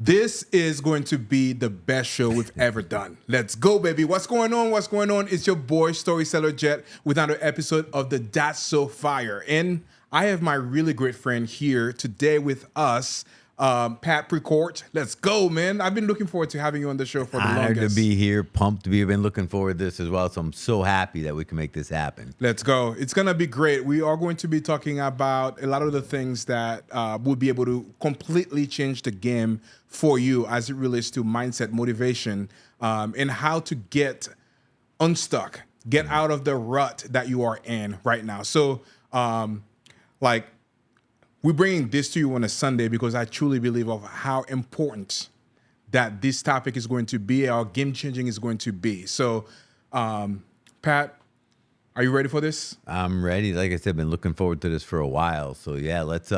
This is going to be the best show we've ever done. Let's go, baby. What's going on? What's going on? It's your boy, Storyseller Jet, with another episode of the That's So Fire. And I have my really great friend here today with us, Pat Precourt. Let's go, man. I've been looking forward to having you on the show for the Honored longest. to be here, pumped to be. I've been looking forward to this as well, so I'm so happy that we can make this happen. Let's go. It's going to be great. We are going to be talking about a lot of the things that will be able to completely change the game for you as it relates to mindset, motivation, and how to get unstuck, get out of the rut that you are in right now. So, we're bringing this to you on a Sunday because I truly believe of how important that this topic is going to be, how game changing is going to be. So, Pat, are you ready for this? I'm ready. Like I said, been looking forward to this for a while. So yeah, let's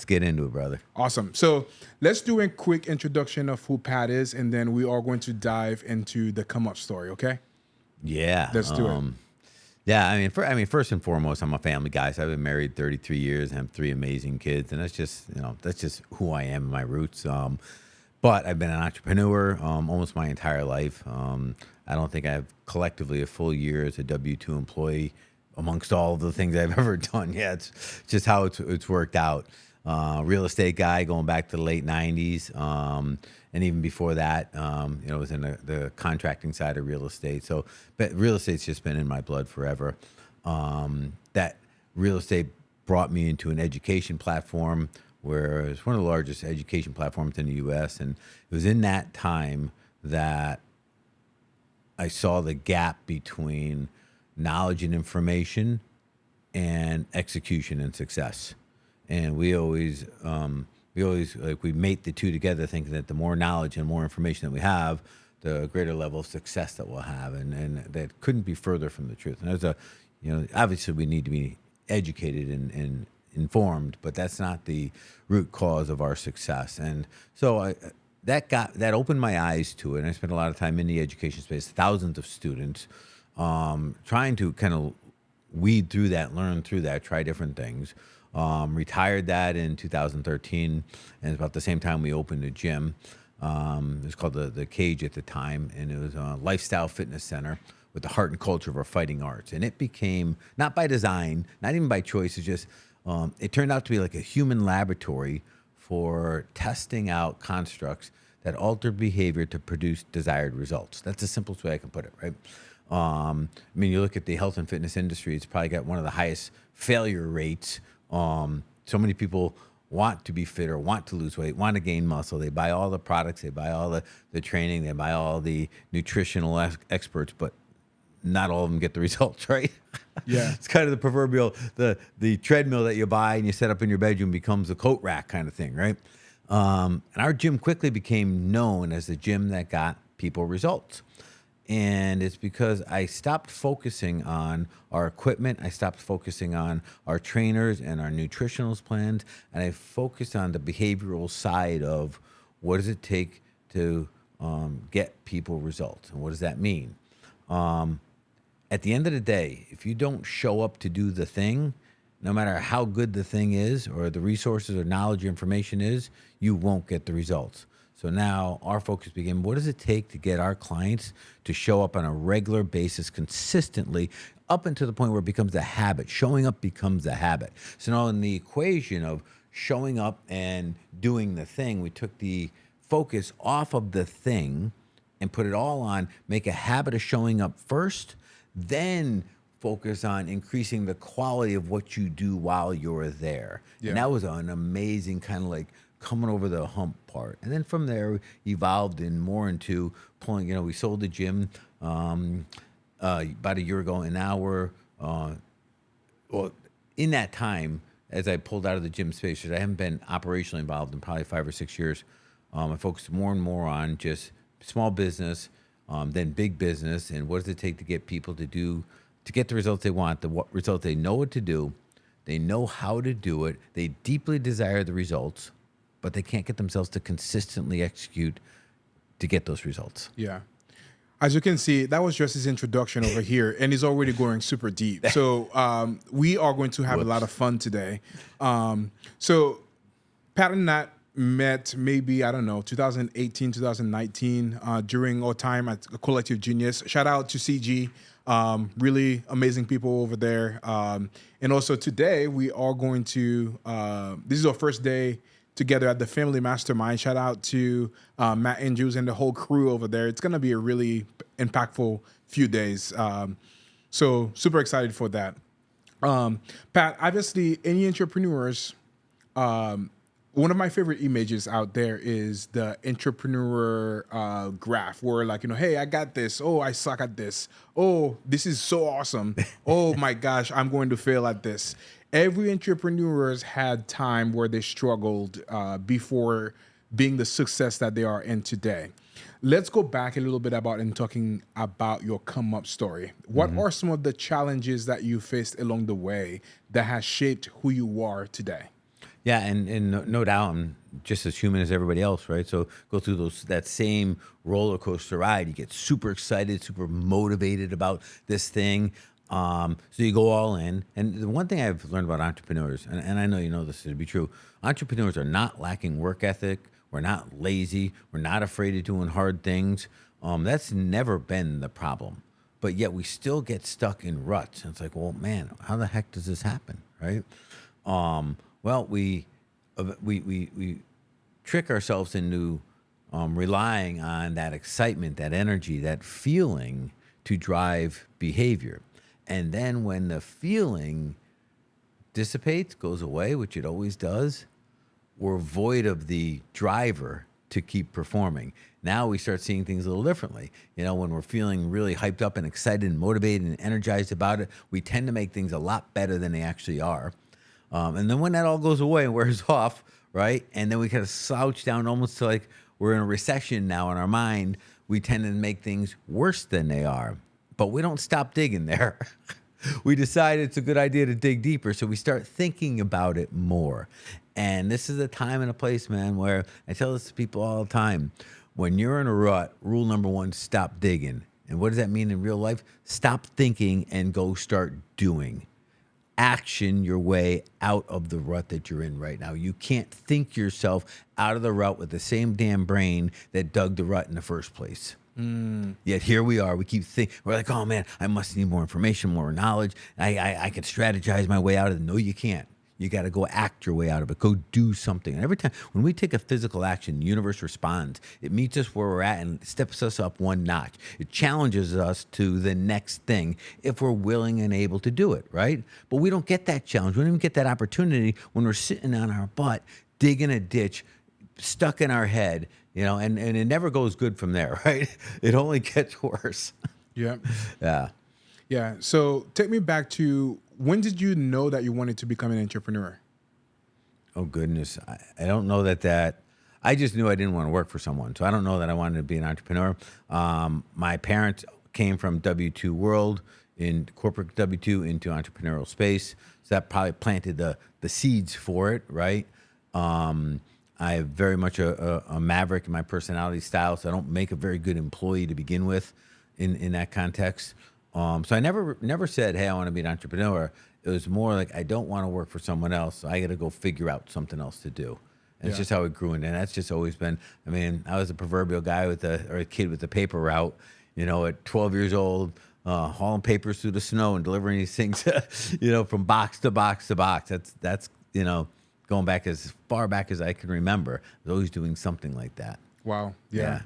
get into it, brother. Awesome. So let's do a quick introduction of who Pat is, and then we are going to dive into the come up story. Okay? Yeah, Let's do it. Yeah, I mean, first and foremost, I'm a family guy. So I've been married 33 years and have 3 amazing kids, and that's just who I am, my roots. But I've been an entrepreneur almost my entire life. I don't think I have collectively a full year as a W-2 employee amongst all of the things I've ever done. Yeah, it's just how it's worked out. Real estate guy going back to the late 90s. And even before that, was in the contracting side of real estate. So, but real estate's just been in my blood forever. That real estate brought me into an education platform where it's one of the largest education platforms in the U.S. And it was in that time that I saw the gap between knowledge and information and execution and success. And we always we mate the two together, thinking that the more knowledge and more information that we have, the greater level of success that we'll have. And that couldn't be further from the truth. And there's obviously we need to be educated and informed, but that's not the root cause of our success. And so that opened my eyes to it. And I spent a lot of time in the education space, thousands of students, trying to kind of weed through that, learn through that, try different things. Retired that in 2013, and about the same time we opened a gym. It was called the Cage at the time, and it was a lifestyle fitness center with the heart and culture of our fighting arts. And it became, not by design, not even by choice, it's just, it turned out to be like a human laboratory for testing out constructs that altered behavior to produce desired results. That's the simplest way I can put it, right? You look at the health and fitness industry, it's probably got one of the highest failure rates. So many people want to be fit or want to lose weight, want to gain muscle. They buy all the products, they buy all the training, they buy all the nutritional experts, but not all of them get the results, right? Yeah. It's kind of the proverbial, the treadmill that you buy and you set up in your bedroom becomes a coat rack kind of thing, right? And our gym quickly became known as the gym that got people results. And it's because I stopped focusing on our equipment. I stopped focusing on our trainers and our nutritionals plans. And I focused on the behavioral side of what does it take to get people results. And what does that mean? At the end of the day, if you don't show up to do the thing, no matter how good the thing is or the resources or knowledge or information is, you won't get the results. So now our focus became, what does it take to get our clients to show up on a regular basis consistently up until the point where it becomes a habit. Showing up becomes a habit. So now in the equation of showing up and doing the thing, we took the focus off of the thing and put it all on make a habit of showing up first, then focus on increasing the quality of what you do while you're there. Yeah. And that was an amazing kind of like coming over the hump part. And then from there, we evolved into pulling, we sold the gym about a year ago, and now we're, in that time, as I pulled out of the gym space, I haven't been operationally involved in probably 5 or 6 years. I focused more and more on just small business, then big business, and what does it take to get people to get the results they want, results they know what to do, they know how to do it, they deeply desire the results, but they can't get themselves to consistently execute to get those results. Yeah. As you can see, that was just his introduction over here, and he's already going super deep. So we are going to have a lot of fun today. So Pat and Nat met maybe, I don't know, 2018, 2019, during our time at Collective Genius. Shout out to CG. Really amazing people over there. And also today we are going to, this is our first day together at the Family Mastermind. Shout out to Matt Andrews and the whole crew over there. It's going to be a really impactful few days. So super excited for that. Pat, obviously, any entrepreneurs, one of my favorite images out there is the entrepreneur graph where like, hey, I got this. Oh, I suck at this. Oh, this is so awesome. Oh my gosh, I'm going to fail at this. Every entrepreneur's had time where they struggled before being the success that they are in today. Let's go back a little bit and talking about your come up story. What are some of the challenges that you faced along the way that has shaped who you are today? Yeah, and no doubt, I'm just as human as everybody else, right? So go through that same roller coaster ride. You get super excited, super motivated about this thing. So you go all in. And the one thing I've learned about entrepreneurs, and I know you know this to be true, entrepreneurs are not lacking work ethic. We're not lazy. We're not afraid of doing hard things. That's never been the problem. But yet we still get stuck in ruts. And it's like, well, man, how the heck does this happen, right? Well, we trick ourselves into relying on that excitement, that energy, that feeling to drive behavior. And then when the feeling dissipates, goes away, which it always does, we're void of the driver to keep performing. Now we start seeing things a little differently. When we're feeling really hyped up and excited and motivated and energized about it, we tend to make things a lot better than they actually are. And then when that all goes away and wears off, right? And then we kind of slouch down almost to like we're in a recession now in our mind, we tend to make things worse than they are. But we don't stop digging there. We decide it's a good idea to dig deeper, so we start thinking about it more. And this is a time and a place, man, where I tell this to people all the time. When you're in a rut, rule number one, stop digging. And what does that mean in real life? Stop thinking and go start doing. Action your way out of the rut that you're in right now. You can't think yourself out of the rut with the same damn brain that dug the rut in the first place. Yet here we are. We keep thinking. We're like, oh man, I must need more information, more knowledge. I can strategize my way out of it. No, you can't. You got to go act your way out of it. Go do something. And every time when we take a physical action, the universe responds. It meets us where we're at and steps us up one notch. It challenges us to the next thing if we're willing and able to do it, right? But we don't get that challenge. We don't even get that opportunity when we're sitting on our butt, digging a ditch, stuck in our head, and it never goes good from there, right? It only gets worse. Yeah. Yeah. Yeah. So take me back to, when did you know that you wanted to become an entrepreneur? Oh, goodness. I don't know that I just knew I didn't want to work for someone. So I don't know that I wanted to be an entrepreneur. My parents came from W-2 world, in corporate W-2 into entrepreneurial space. So that probably planted the seeds for it, right? I have very much a maverick in my personality style, so I don't make a very good employee to begin with in that context. So I never said, hey, I want to be an entrepreneur. It was more like, I don't want to work for someone else, so I got to go figure out something else to do. And it's just how it grew. And that's just always been, I was a proverbial guy or a kid with the paper route, at 12 years old, hauling papers through the snow and delivering these things, from box to box to box. That's going back as far back as I can remember. I was always doing something like that. Wow. Yeah.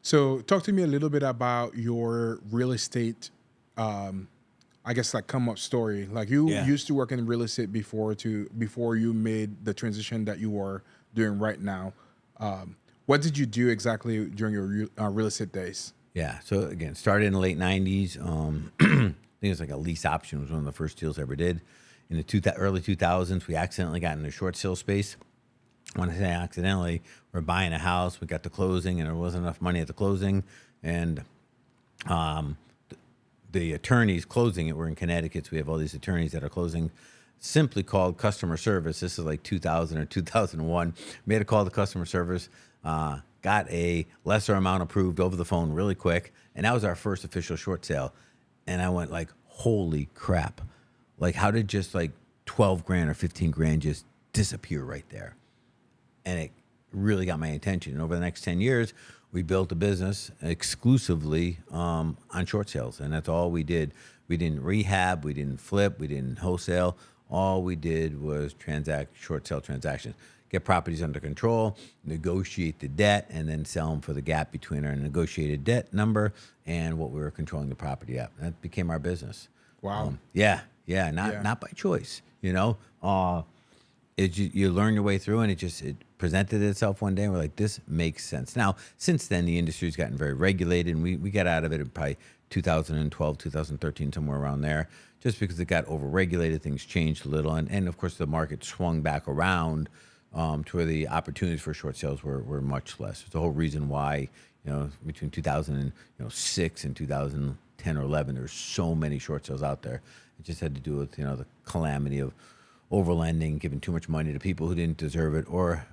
So talk to me a little bit about your real estate, I guess, like come up story. Like you used to work in real estate before you made the transition that you are doing right now. What did you do exactly during your real estate days? Yeah. So again, started in the late 90s. I think it was like a lease option was one of the first deals I ever did. In the early 2000s, we accidentally got in the short sale space. When I say accidentally, we're buying a house. We got to closing, and there wasn't enough money at the closing. And the attorneys closing it were in Connecticut. So we have all these attorneys that are closing, simply called customer service. This is like 2000 or 2001. Made a call to customer service, got a lesser amount approved over the phone really quick. And that was our first official short sale. And I went like, holy crap. Like, how did just like 12 grand or 15 grand just disappear right there? and it really got my attention. And over the next 10 years, we built a business exclusively on short sales, and that's all we did. We didn't rehab, we didn't flip, we didn't wholesale. All we did was transact short sale transactions, get properties under control, negotiate the debt, and then sell them for the gap between our negotiated debt number and what we were controlling the property at. That became our business. Wow. Not by choice, you know. You learn your way through, and it presented itself one day, and we're like, this makes sense. Now, since then, the industry's gotten very regulated, and we got out of it in probably 2012, 2013, somewhere around there, just because it got overregulated, things changed a little, and of course, the market swung back around to where the opportunities for short sales were much less. It's the whole reason why, between 2006 and 2010 or 11, there's so many short sales out there. It just had to do with, the calamity of overlending, giving too much money to people who didn't deserve it, or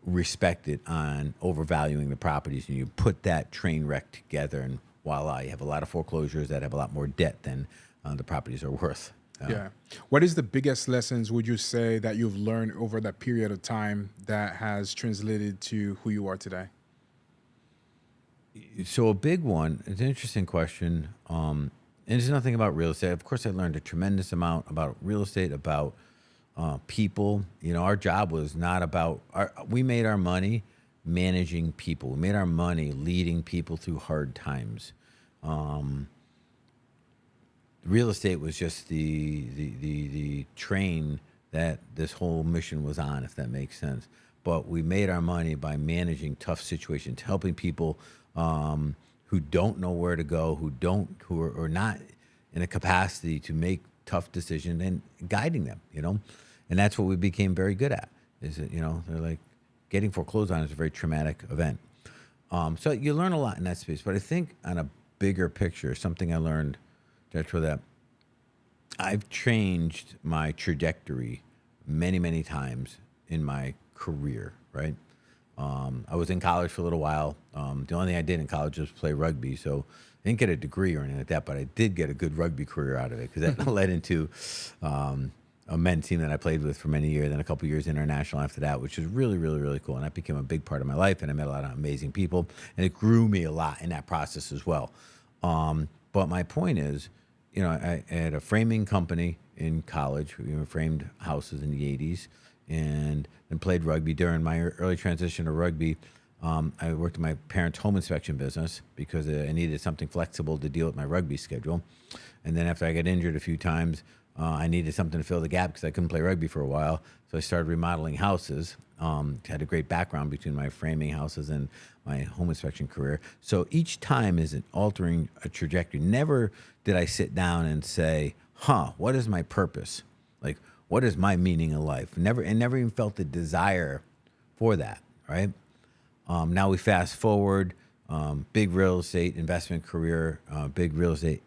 respect it on overvaluing the properties. And you put that train wreck together, and voila, you have a lot of foreclosures that have a lot more debt than the properties are worth. Yeah. What is the biggest lessons, would you say, that you've learned over that period of time that has translated to who you are today? So a big one, it's an interesting question. And it's nothing about real estate. Of course, I learned a tremendous amount about real estate, about people. Our job was not about, we made our money managing people. We made our money leading people through hard times. Real estate was just the train that this whole mission was on, if that makes sense. But we made our money by managing tough situations, helping people who don't know where to go, who are not in a capacity to make tough decisions, and guiding them, And that's what we became very good at. Is that, they're like, getting foreclosed on is a very traumatic event. So you learn a lot in that space. But I think on a bigger picture, something I learned, that I've changed my trajectory many, many times in my career, right? I was in college for a little while. The only thing I did in college was play rugby. So I didn't get a degree or anything like that, but I did get a good rugby career out of it, because that led into a men's team that I played with for many years, then a couple years international after that, which was really, really, really cool. And that became a big part of my life, and I met a lot of amazing people, and it grew me a lot in that process as well. But my point is, I had a framing company in college. We framed houses in the 80s, and then played rugby. During my early transition to rugby, I worked in my parents' home inspection business because I needed something flexible to deal with my rugby schedule. And then after I got injured a few times, I needed something to fill the gap because I couldn't play rugby for a while. So I started remodeling houses. Had a great background between my framing houses and my home inspection career. So each time is altering a trajectory. Never did I sit down and say, what is my purpose? Like, what is my meaning in life? Never even felt the desire for that, right? Now we fast forward, big real estate investment career, big real estate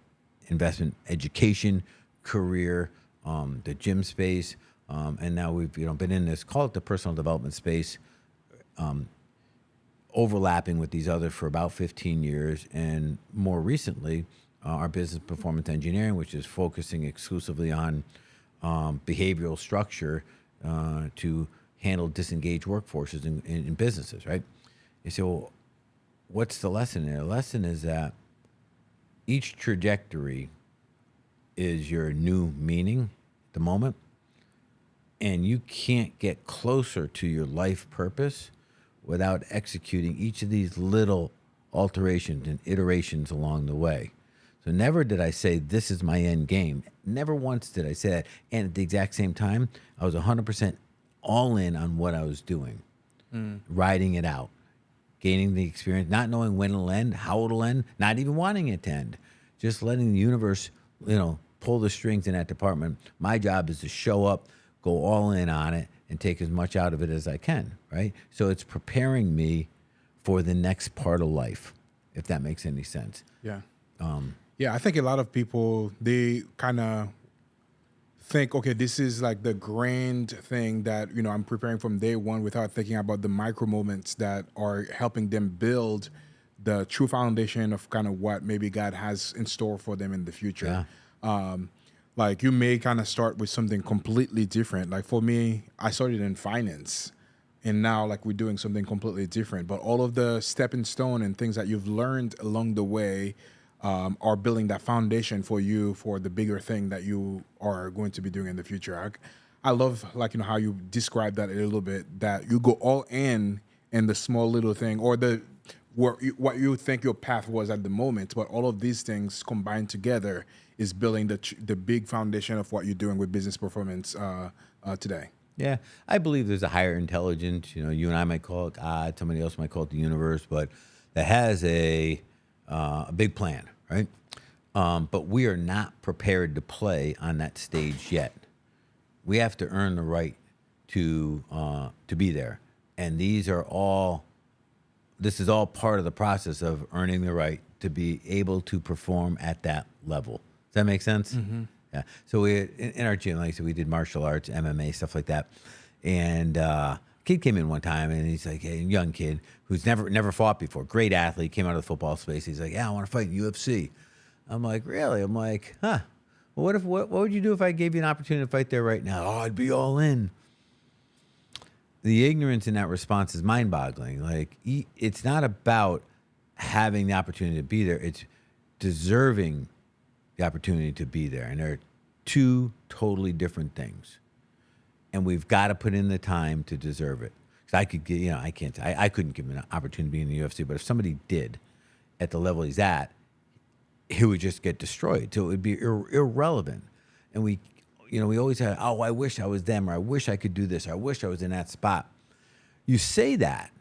investment education career, the gym space, and now we've been in this, call it the personal development space, overlapping with these others for about 15 years, and more recently, our business performance engineering, which is focusing exclusively on behavioral structure to handle disengaged workforces in businesses, right? You say, well, what's the lesson there? The lesson is that each trajectory is your new meaning at the moment, and you can't get closer to your life purpose without executing each of these little alterations and iterations along the way. So never did I say, this is my end game. Never once did I say that. And at the exact same time, I was 100% all in on what I was doing, riding it out, gaining the experience, not knowing when it'll end, how it'll end, not even wanting it to end, just letting the universe, pull the strings in that department. My job is to show up, go all in on it, and take as much out of it as I can, right? So it's preparing me for the next part of life, if that makes any sense. Yeah. I think a lot of people, they kind of think, okay, this is like the grand thing that, I'm preparing from day one, without thinking about the micro moments that are helping them build the true foundation of kind of what maybe God has in store for them in the future. Yeah. Like, you may kind of start with something completely different. Like, for me, I started in finance. and now like we're doing something completely different. But all of the stepping stone and things that you've learned along the way are building that foundation for you for the bigger thing that you are going to be doing in the future. I love like how you describe that a little bit, that you go all in the small little thing or what you think your path was at the moment, but all of these things combined together is building the big foundation of what you're doing with business performance today. Yeah, I believe there's a higher intelligence. You and I might call it God, somebody else might call it the universe, but that has a big plan, right? But we are not prepared to play on that stage yet. We have to earn the right to be there, and this is all part of the process of earning the right to be able to perform at that level. Does that make sense? Mm-hmm. Yeah. So we in our gym, like I said, we did martial arts, MMA, stuff like that. And kid came in one time, and he's like, a young kid who's never fought before, great athlete, came out of the football space. He's like, yeah, I want to fight in UFC. I'm like, really? I'm like, huh? Well, what would you do if I gave you an opportunity to fight there right now? Oh, I'd be all in. The ignorance in that response is mind-boggling. Like, it's not about having the opportunity to be there. It's deserving the opportunity to be there. And they're two totally different things. And we've got to put in the time to deserve it. Because I could get, I couldn't give him an opportunity to be in the UFC, but if somebody did at the level he's at, he would just get destroyed. So it would be irrelevant. And we always have, oh, I wish I was them, or I wish I could do this, or I wish I was in that spot. You say that,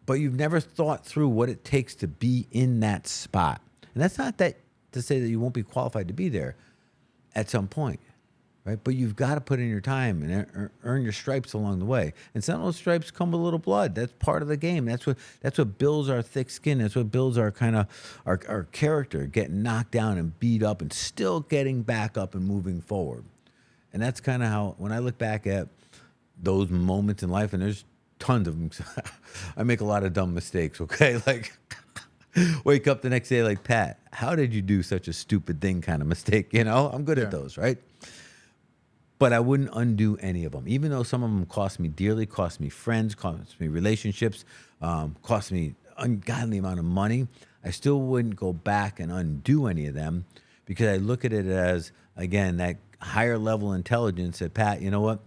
but you've never thought through what it takes to be in that spot. And that's not that to say that you won't be qualified to be there at some point, right? But you've got to put in your time and earn your stripes along the way. And some of those stripes come with a little blood. That's part of the game. That's what builds our thick skin. That's what builds our kind of our character, getting knocked down and beat up and still getting back up and moving forward. And that's kind of how, when I look back at those moments in life, and there's tons of them, I make a lot of dumb mistakes, okay? Like, wake up the next day like, Pat, how did you do such a stupid thing kind of mistake? I'm good at those, right? But I wouldn't undo any of them, even though some of them cost me dearly, cost me friends, cost me relationships, cost me ungodly amount of money. I still wouldn't go back and undo any of them, because I look at it as, again, that higher level intelligence that, Pat, you know what?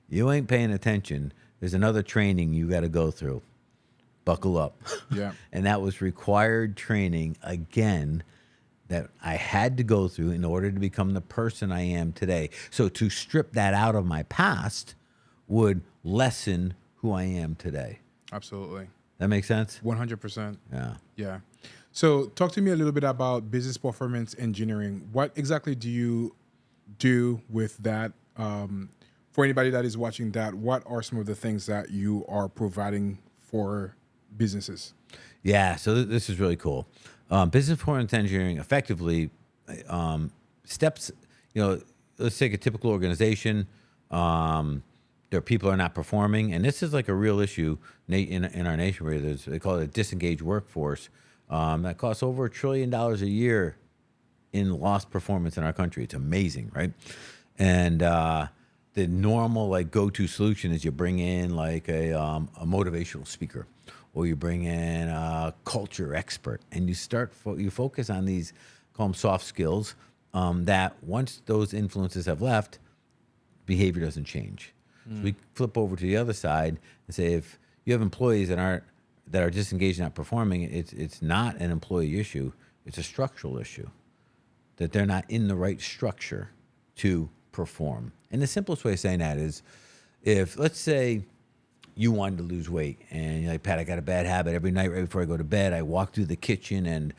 You ain't paying attention. There's another training you got to go through. Buckle up. Yeah. And that was required training, again, that I had to go through in order to become the person I am today. So to strip that out of my past would lessen who I am today. Absolutely. That makes sense? 100%. Yeah. Yeah. So talk to me a little bit about business performance engineering. What exactly do you do with that? For anybody that is watching that, what are some of the things that you are providing for businesses? Yeah, so this is really cool. Business performance engineering effectively steps, let's take a typical organization. Their people are not performing, and this is like a real issue in our nation, where they call it a disengaged workforce that costs over $1 trillion a year in lost performance in our country. It's amazing, right? And the normal like go-to solution is you bring in like a motivational speaker, or you bring in a culture expert, and you focus on these, call them soft skills, that once those influences have left, behavior doesn't change. So we flip over to the other side and say, if you have employees that are disengaged, not performing, it's not an employee issue, it's a structural issue, that they're not in the right structure to perform. And the simplest way of saying that is, if, let's say, you wanted to lose weight, and you're like, Pat, I got a bad habit. Every night right before I go to bed, I walk through the kitchen, and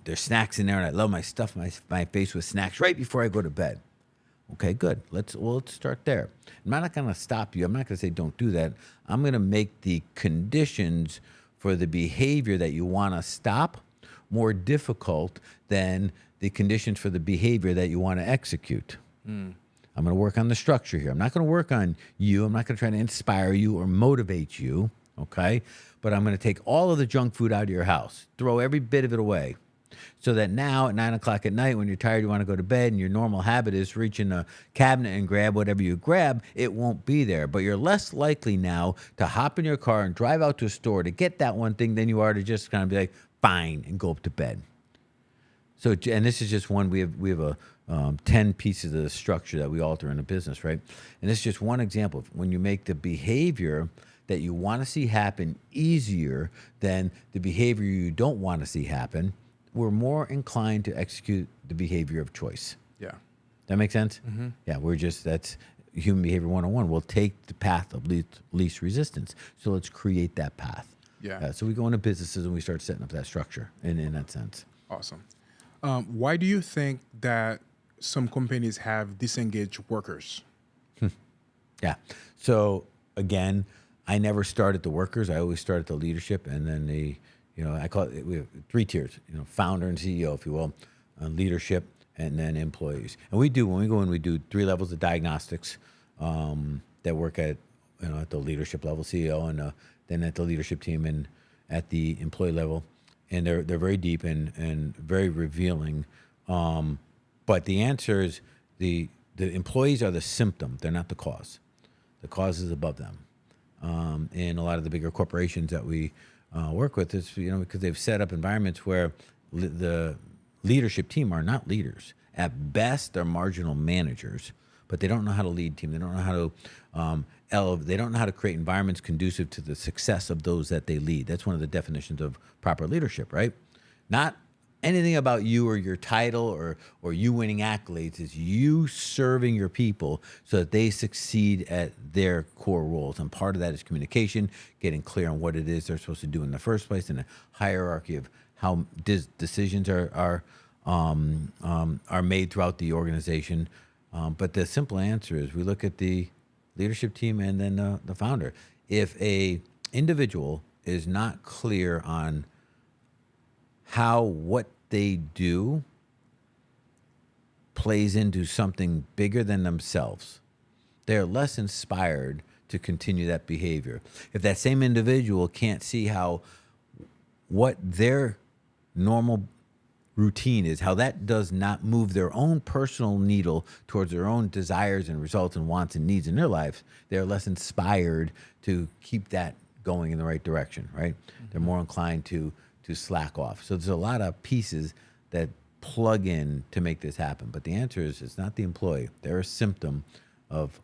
there's snacks in there, and I love stuff my face with snacks right before I go to bed. Okay, good. Let's start there. I'm not going to stop you. I'm not going to say don't do that. I'm going to make the conditions for the behavior that you want to stop more difficult than the conditions for the behavior that you want to execute. I'm going to work on the structure here. I'm not going to work on you. I'm not going to try to inspire you or motivate you, okay? But I'm going to take all of the junk food out of your house, throw every bit of it away, So that now at 9 o'clock at night, when you're tired, you want to go to bed, and your normal habit is reach in a cabinet and grab whatever you grab, it won't be there. But you're less likely now to hop in your car and drive out to a store to get that one thing than you are to just kind of be like, fine, and go up to bed. So, and this is just one, we have a 10 pieces of the structure that we alter in a business, right? And this is just one example of when you make the behavior that you want to see happen easier than the behavior you don't want to see happen, we're more inclined to execute the behavior of choice. Yeah. That make sense? Mm-hmm. Yeah, that's human behavior 101. We'll take the path of least resistance. So let's create that path. Yeah. So we go into businesses and we start setting up that structure in that sense. Awesome. Why do you think that some companies have disengaged workers? Yeah. So again, I never start at the workers. I always start at the leadership, and then I call it, we have 3 tiers, founder and CEO, if you will, leadership, and then employees. And when we go in, we do 3 levels of diagnostics that work at the leadership level, CEO, and then at the leadership team and at the employee level. And they're very deep and very revealing. But the answer is the employees are the symptom. They're not the cause. The cause is above them. In a lot of the bigger corporations that we work with, is because they've set up environments where the leadership team are not leaders. At best, they're marginal managers, but they don't know how to lead team. They don't know how to they don't know how to create environments conducive to the success of those that they lead. That's one of the definitions of proper leadership, right? Not anything about you or your title or you winning accolades. Is you serving your people so that they succeed at their core roles. And part of that is communication, getting clear on what it is they're supposed to do in the first place, and a hierarchy of how decisions are made throughout the organization. But the simple answer is we look at the leadership team and then the founder. If a individual is not clear on what they do plays into something bigger than themselves, they're less inspired to continue that behavior. If that same individual can't see how what their normal routine is, how that does not move their own personal needle towards their own desires and results and wants and needs in their lives, they're less inspired to keep that going in the right direction, right? Mm-hmm. They're more inclined to slack off. So there's a lot of pieces that plug in to make this happen. But the answer is it's not the employee. They're a symptom of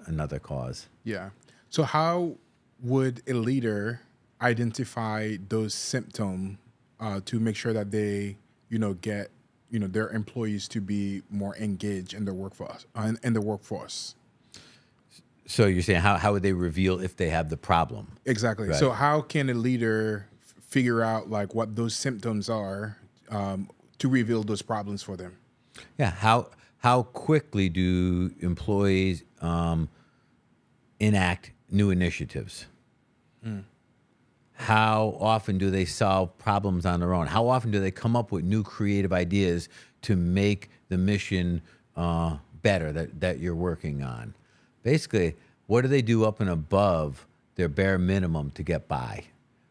another cause. Yeah. So how would a leader identify those symptoms to make sure that they get their employees to be more engaged in their workforce? So you're saying how would they reveal if they have the problem? Exactly. Right. So how can a leader figure out like what those symptoms are to reveal those problems for them? Yeah. How quickly do employees enact new initiatives? How often do they solve problems on their own? How often do they come up with new creative ideas to make the mission better that you're working on? Basically, what do they do up and above their bare minimum to get by,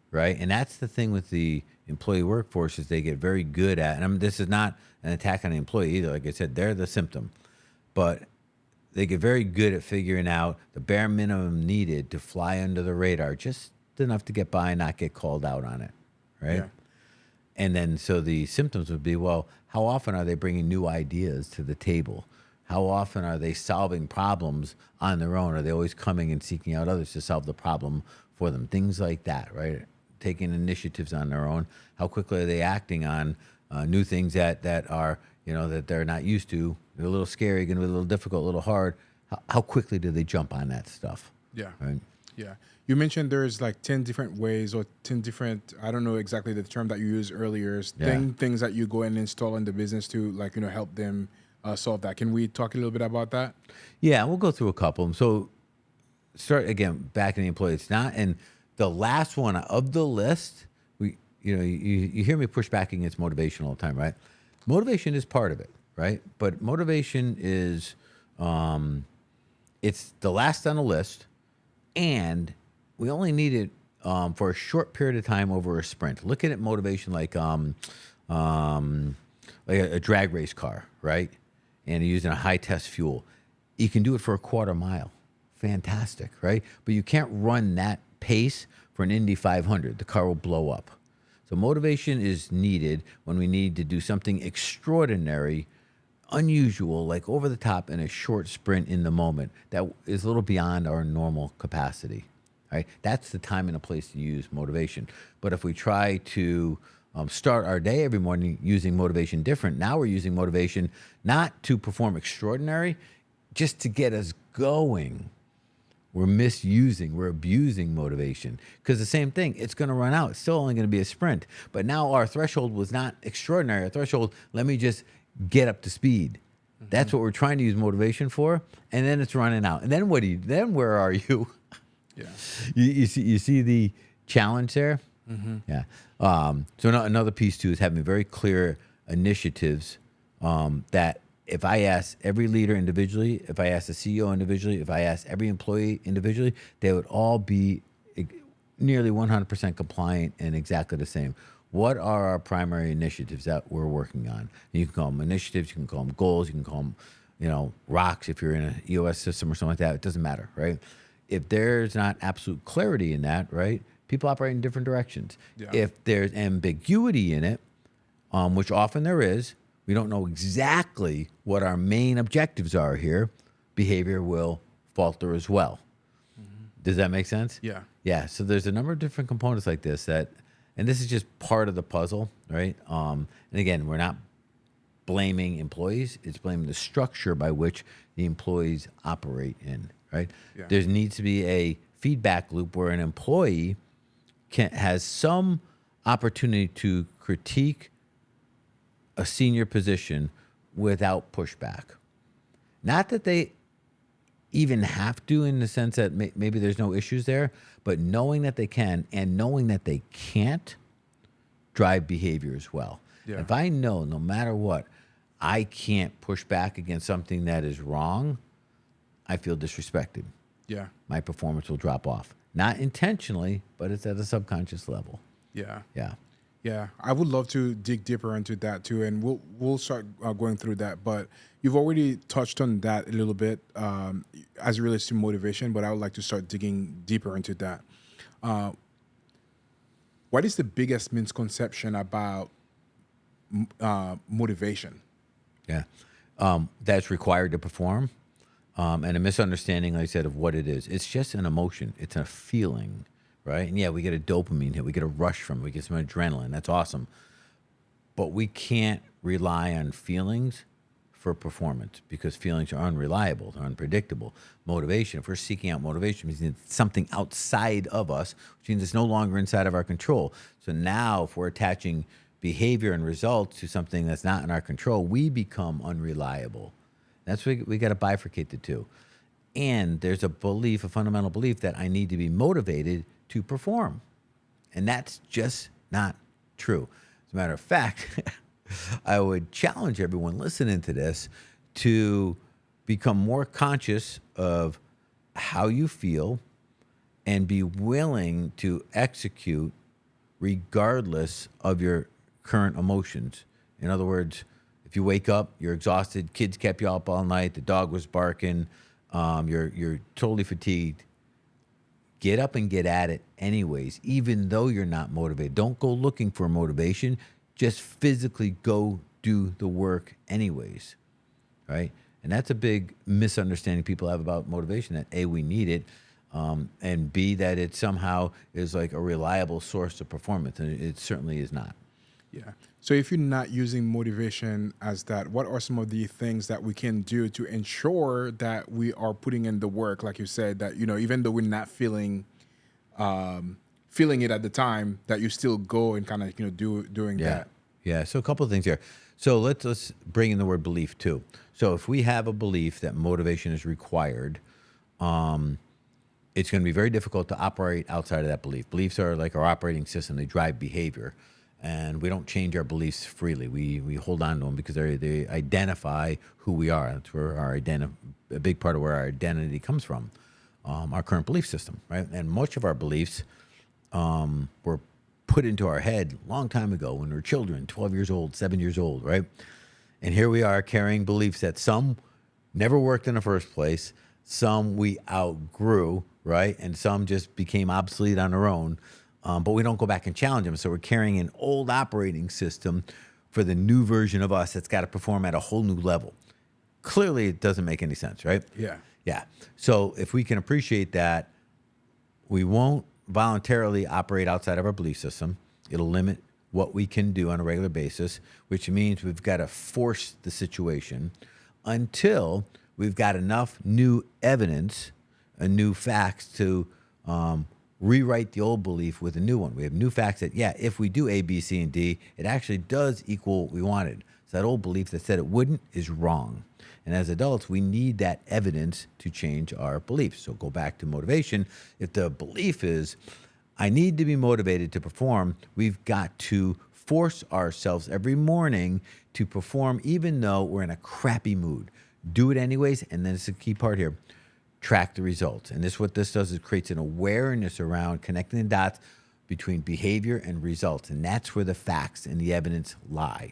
right? And that's the thing with the employee workforce is they get very good at, and this is not an attack on the employee either. Like I said, they're the symptom. But they get very good at figuring out the bare minimum needed to fly under the radar, just enough to get by and not get called out on it, right? Yeah. And then so the symptoms would be, well, how often are they bringing new ideas to the table? How often are they solving problems on their own? Are they always coming and seeking out others to solve the problem for them? Things like that, right? Taking initiatives on their own. How quickly are they acting on new things that are, that they're not used to? They're a little scary, going to be a little difficult, a little hard. How quickly do they jump on that stuff? Yeah. Right? Yeah. You mentioned there's like 10 different ways or 10 different, I don't know exactly the term that you used earlier, things that you go and install in the business to help them solve that. Can we talk a little bit about that? Yeah, we'll go through a couple. So start again, back in the employee. It's not, and the last one of the list, you hear me push back against motivation all the time, right? Motivation is part of it, right? But motivation is, it's the last on the list, and we only need it for a short period of time over a sprint. Look at it motivation like like a drag race car, right? And you're using a high test fuel. You can do it for a quarter mile. Fantastic, right? But you can't run that pace for an Indy 500. The car will blow up. So motivation is needed when we need to do something extraordinary, unusual, like over the top in a short sprint in the moment that is a little beyond our normal capacity, right? That's the time and a place to use motivation. But if we try to start our day every morning using motivation different, now we're using motivation not to perform extraordinary, just to get us going. We're abusing motivation because the same thing, it's going to run out. It's still only going to be a sprint. But now our threshold was not extraordinary. Our threshold, let me just get up to speed. Mm-hmm. That's what we're trying to use motivation for. And then it's running out. And then then where are you? Yeah. You see the challenge there? Mm-hmm. Yeah. So another piece too is having very clear initiatives that if I ask every leader individually, if I ask the CEO individually, if I ask every employee individually, they would all be nearly 100% compliant and exactly the same. What are our primary initiatives that we're working on? You can call them initiatives, you can call them goals, you can call them, rocks if you're in an EOS system or something like that. It doesn't matter, right? If there's not absolute clarity in that, right, people operate in different directions. Yeah. If there's ambiguity in it, which often there is, we don't know exactly what our main objectives are here, behavior will falter as well. Mm-hmm. Does that make sense? Yeah. Yeah. So there's a number of different components like this and this is just part of the puzzle, right? And again, we're not blaming employees. It's blaming the structure by which the employees operate in, right? Yeah. There needs to be a feedback loop where an employee has some opportunity to critique a senior position without pushback. Not that they even have to in the sense that maybe there's no issues there, but knowing that they can and knowing that they can't drive behavior as well. Yeah. If I know no matter what, I can't push back against something that is wrong, I feel disrespected. Yeah. My performance will drop off. Not intentionally, but it's at a subconscious level. Yeah. Yeah. Yeah, I would love to dig deeper into that too, and we'll start going through that. But you've already touched on that a little bit as it relates to motivation. But I would like to start digging deeper into that. What is the biggest misconception about motivation? Yeah, that's required to perform, and a misunderstanding, like I said, of what it is. It's just an emotion. It's a feeling. Right? And yeah, we get a dopamine hit. We get a rush from it. We get some adrenaline. That's awesome. But we can't rely on feelings for performance because feelings are unreliable. They're unpredictable. Motivation, if we're seeking out motivation, means it's something outside of us, which means it's no longer inside of our control. So now if we're attaching behavior and results to something that's not in our control, we become unreliable. That's what we got to bifurcate the two. And there's a fundamental belief that I need to be motivated to perform. And that's just not true. As a matter of fact, I would challenge everyone listening to this to become more conscious of how you feel and be willing to execute regardless of your current emotions. In other words, if you wake up, you're exhausted, kids kept you up all night, the dog was barking, you're totally fatigued, get up and get at it anyways, even though you're not motivated. Don't go looking for motivation. Just physically go do the work anyways, right? And that's a big misunderstanding people have about motivation, that A, we need it, and B, that it somehow is like a reliable source of performance, and it certainly is not. Yeah. So if you're not using motivation as that, what are some of the things that we can do to ensure that we are putting in the work, like you said, that, even though we're not feeling it at the time, that you still go and kind of, doing that? Yeah. So a couple of things here. So let's bring in the word belief too. So if we have a belief that motivation is required, it's going to be very difficult to operate outside of that belief. Beliefs are like our operating system. They drive behavior. And we don't change our beliefs freely. We hold on to them because they identify who we are. That's where a big part of where our identity comes from, our current belief system, right? And much of our beliefs were put into our head a long time ago when we were children, 12 years old, 7 years old, right? And here we are carrying beliefs that some never worked in the first place, some we outgrew, right? And some just became obsolete on their own, but we don't go back and challenge them. So we're carrying an old operating system for the new version of us that's got to perform at a whole new level. Clearly, it doesn't make any sense, right? Yeah. Yeah. So if we can appreciate that, we won't voluntarily operate outside of our belief system. It'll limit what we can do on a regular basis, which means we've got to force the situation until we've got enough new evidence and new facts to rewrite the old belief with a new one. We have new facts that, yeah, if we do A, B, C, and D, it actually does equal what we wanted. So that old belief that said it wouldn't is wrong. And as adults, we need that evidence to change our beliefs. So go back to motivation. If the belief is, I need to be motivated to perform, we've got to force ourselves every morning to perform even though we're in a crappy mood. Do it anyways, and then it's the key part here. Track the results. And what this does is creates an awareness around connecting the dots between behavior and results. And that's where the facts and the evidence lie.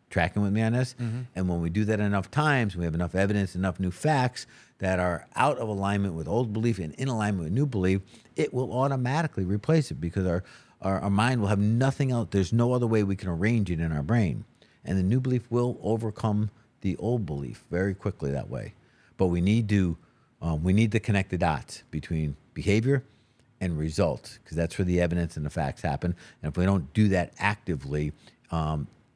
Tracking with me on this? Mm-hmm. And when we do that enough times, we have enough evidence, enough new facts that are out of alignment with old belief and in alignment with new belief, it will automatically replace it because our mind will have nothing else. There's no other way we can arrange it in our brain. And the new belief will overcome the old belief very quickly that way. But we need to connect the dots between behavior and results because that's where the evidence and the facts happen. And if we don't do that actively,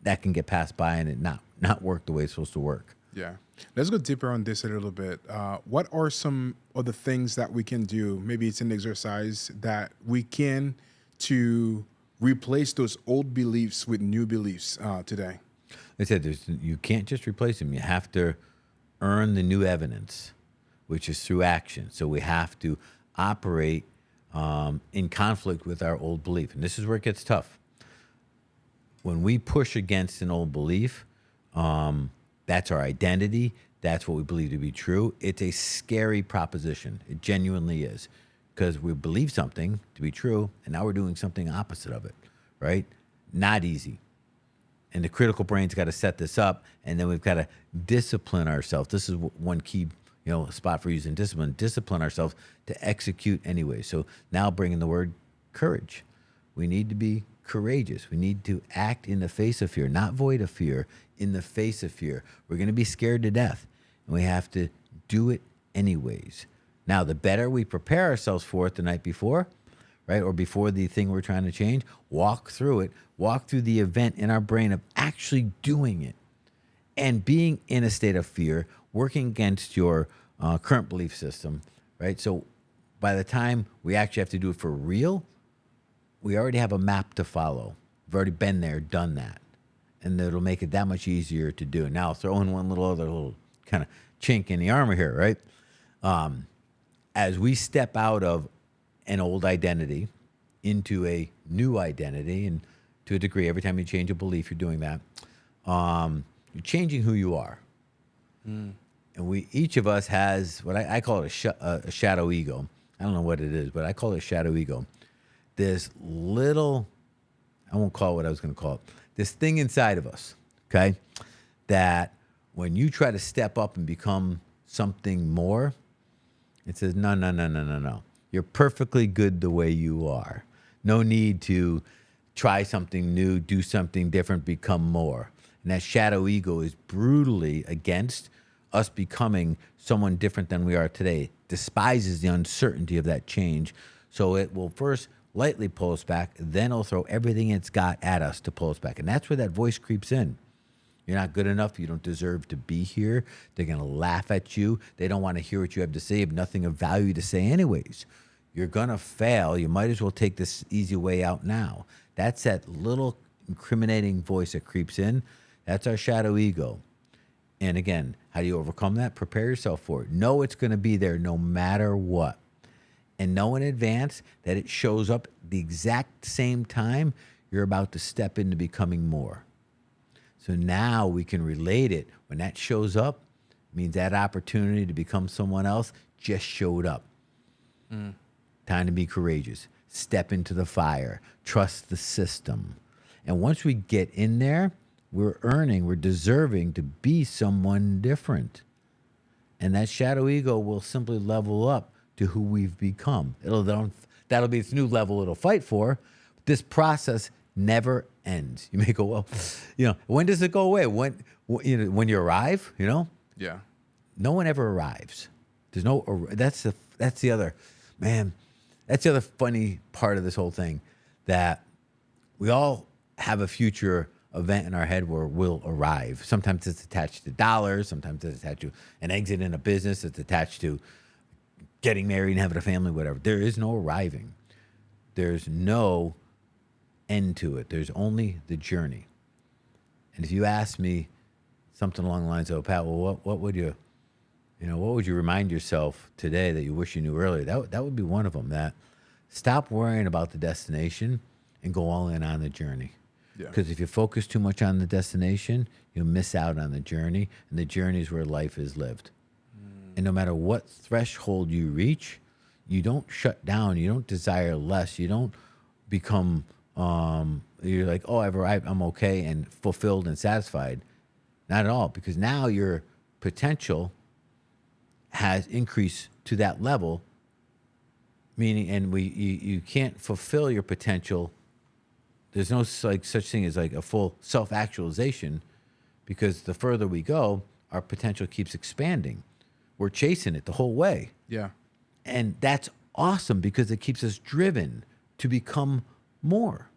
that can get passed by and it not work the way it's supposed to work. Yeah. Let's go deeper on this a little bit. What are some of the things that we can do? Maybe it's an exercise that we can to replace those old beliefs with new beliefs today. I said you can't just replace them. You have to earn the new evidence, which is through action. So we have to operate in conflict with our old belief. And this is where it gets tough. When we push against an old belief, that's our identity. That's what we believe to be true. It's a scary proposition. It genuinely is. Because we believe something to be true, and now we're doing something opposite of it, right? Not easy. And the critical brain's got to set this up, and then we've got to discipline ourselves. This is one key spot for using discipline ourselves to execute anyway. So now bringing the word courage. We need to be courageous. We need to act in the face of fear, not void of fear, in the face of fear. We're going to be scared to death, and we have to do it anyways. Now, the better we prepare ourselves for it the night before, right, or before the thing we're trying to change, walk through it, walk through the event in our brain of actually doing it and being in a state of fear, working against your current belief system, right? So by the time we actually have to do it for real, we already have a map to follow. We've already been there, done that. And it'll make it that much easier to do. Now, I'll throw in one little kind of chink in the armor here, right? As we step out of an old identity into a new identity, and to a degree, every time you change a belief, you're doing that. You're changing who you are. And each of us has what I call it a shadow ego. I don't know what it is, but I call it a shadow ego. This little, I won't call it what I was going to call it, this thing inside of us, okay, that when you try to step up and become something more, it says, no. You're perfectly good the way you are. No need to try something new, do something different, become more. And that shadow ego is brutally against us becoming someone different than we are today. It despises the uncertainty of that change. So it will first lightly pull us back, then it'll throw everything it's got at us to pull us back. And that's where that voice creeps in. You're not good enough. You don't deserve to be here. They're going to laugh at you. They don't want to hear what you have to say. You have nothing of value to say anyways. You're going to fail. You might as well take this easy way out now. That's that little incriminating voice that creeps in. That's our shadow ego. And again, how do you overcome that? Prepare yourself for it. Know it's going to be there no matter what. And know in advance that it shows up the exact same time you're about to step into becoming more. So now we can relate it. When that shows up, it means that opportunity to become someone else just showed up. Time to be courageous. step into the fire, trust the system. And once we get in there, we're deserving to be someone different. And that shadow ego will simply level up to who we've become. That'll be its new level it'll fight for. This process never ends. You may go, well, when does it go away? When you arrive, Yeah. no one ever arrives. There's no. That's the other, man. That's the other funny part of this whole thing, that we all have a future event in our head where we'll arrive. Sometimes it's attached to dollars. Sometimes it's attached to an exit in a business. It's attached to getting married and having a family, whatever. There is no arriving. There's no end to it. There's only the journey. And if you ask me something along the lines of, Pat, well, what would you remind yourself today that you wish you knew earlier? That would be one of them. That stop worrying about the destination and go all in on the journey. Yeah. Because if you focus too much on the destination, you'll miss out on the journey, and the journey is where life is lived. And no matter what threshold you reach, you don't shut down. You don't desire less. You don't become, you're like, oh, I've arrived, I'm okay and fulfilled and satisfied. Not at all, because now your potential has increased to that level, meaning, and you can't fulfill your potential. There's no such thing as like a full self-actualization, because the further we go, our potential keeps expanding. We're chasing it the whole way. Yeah. And that's awesome because it keeps us driven to become more.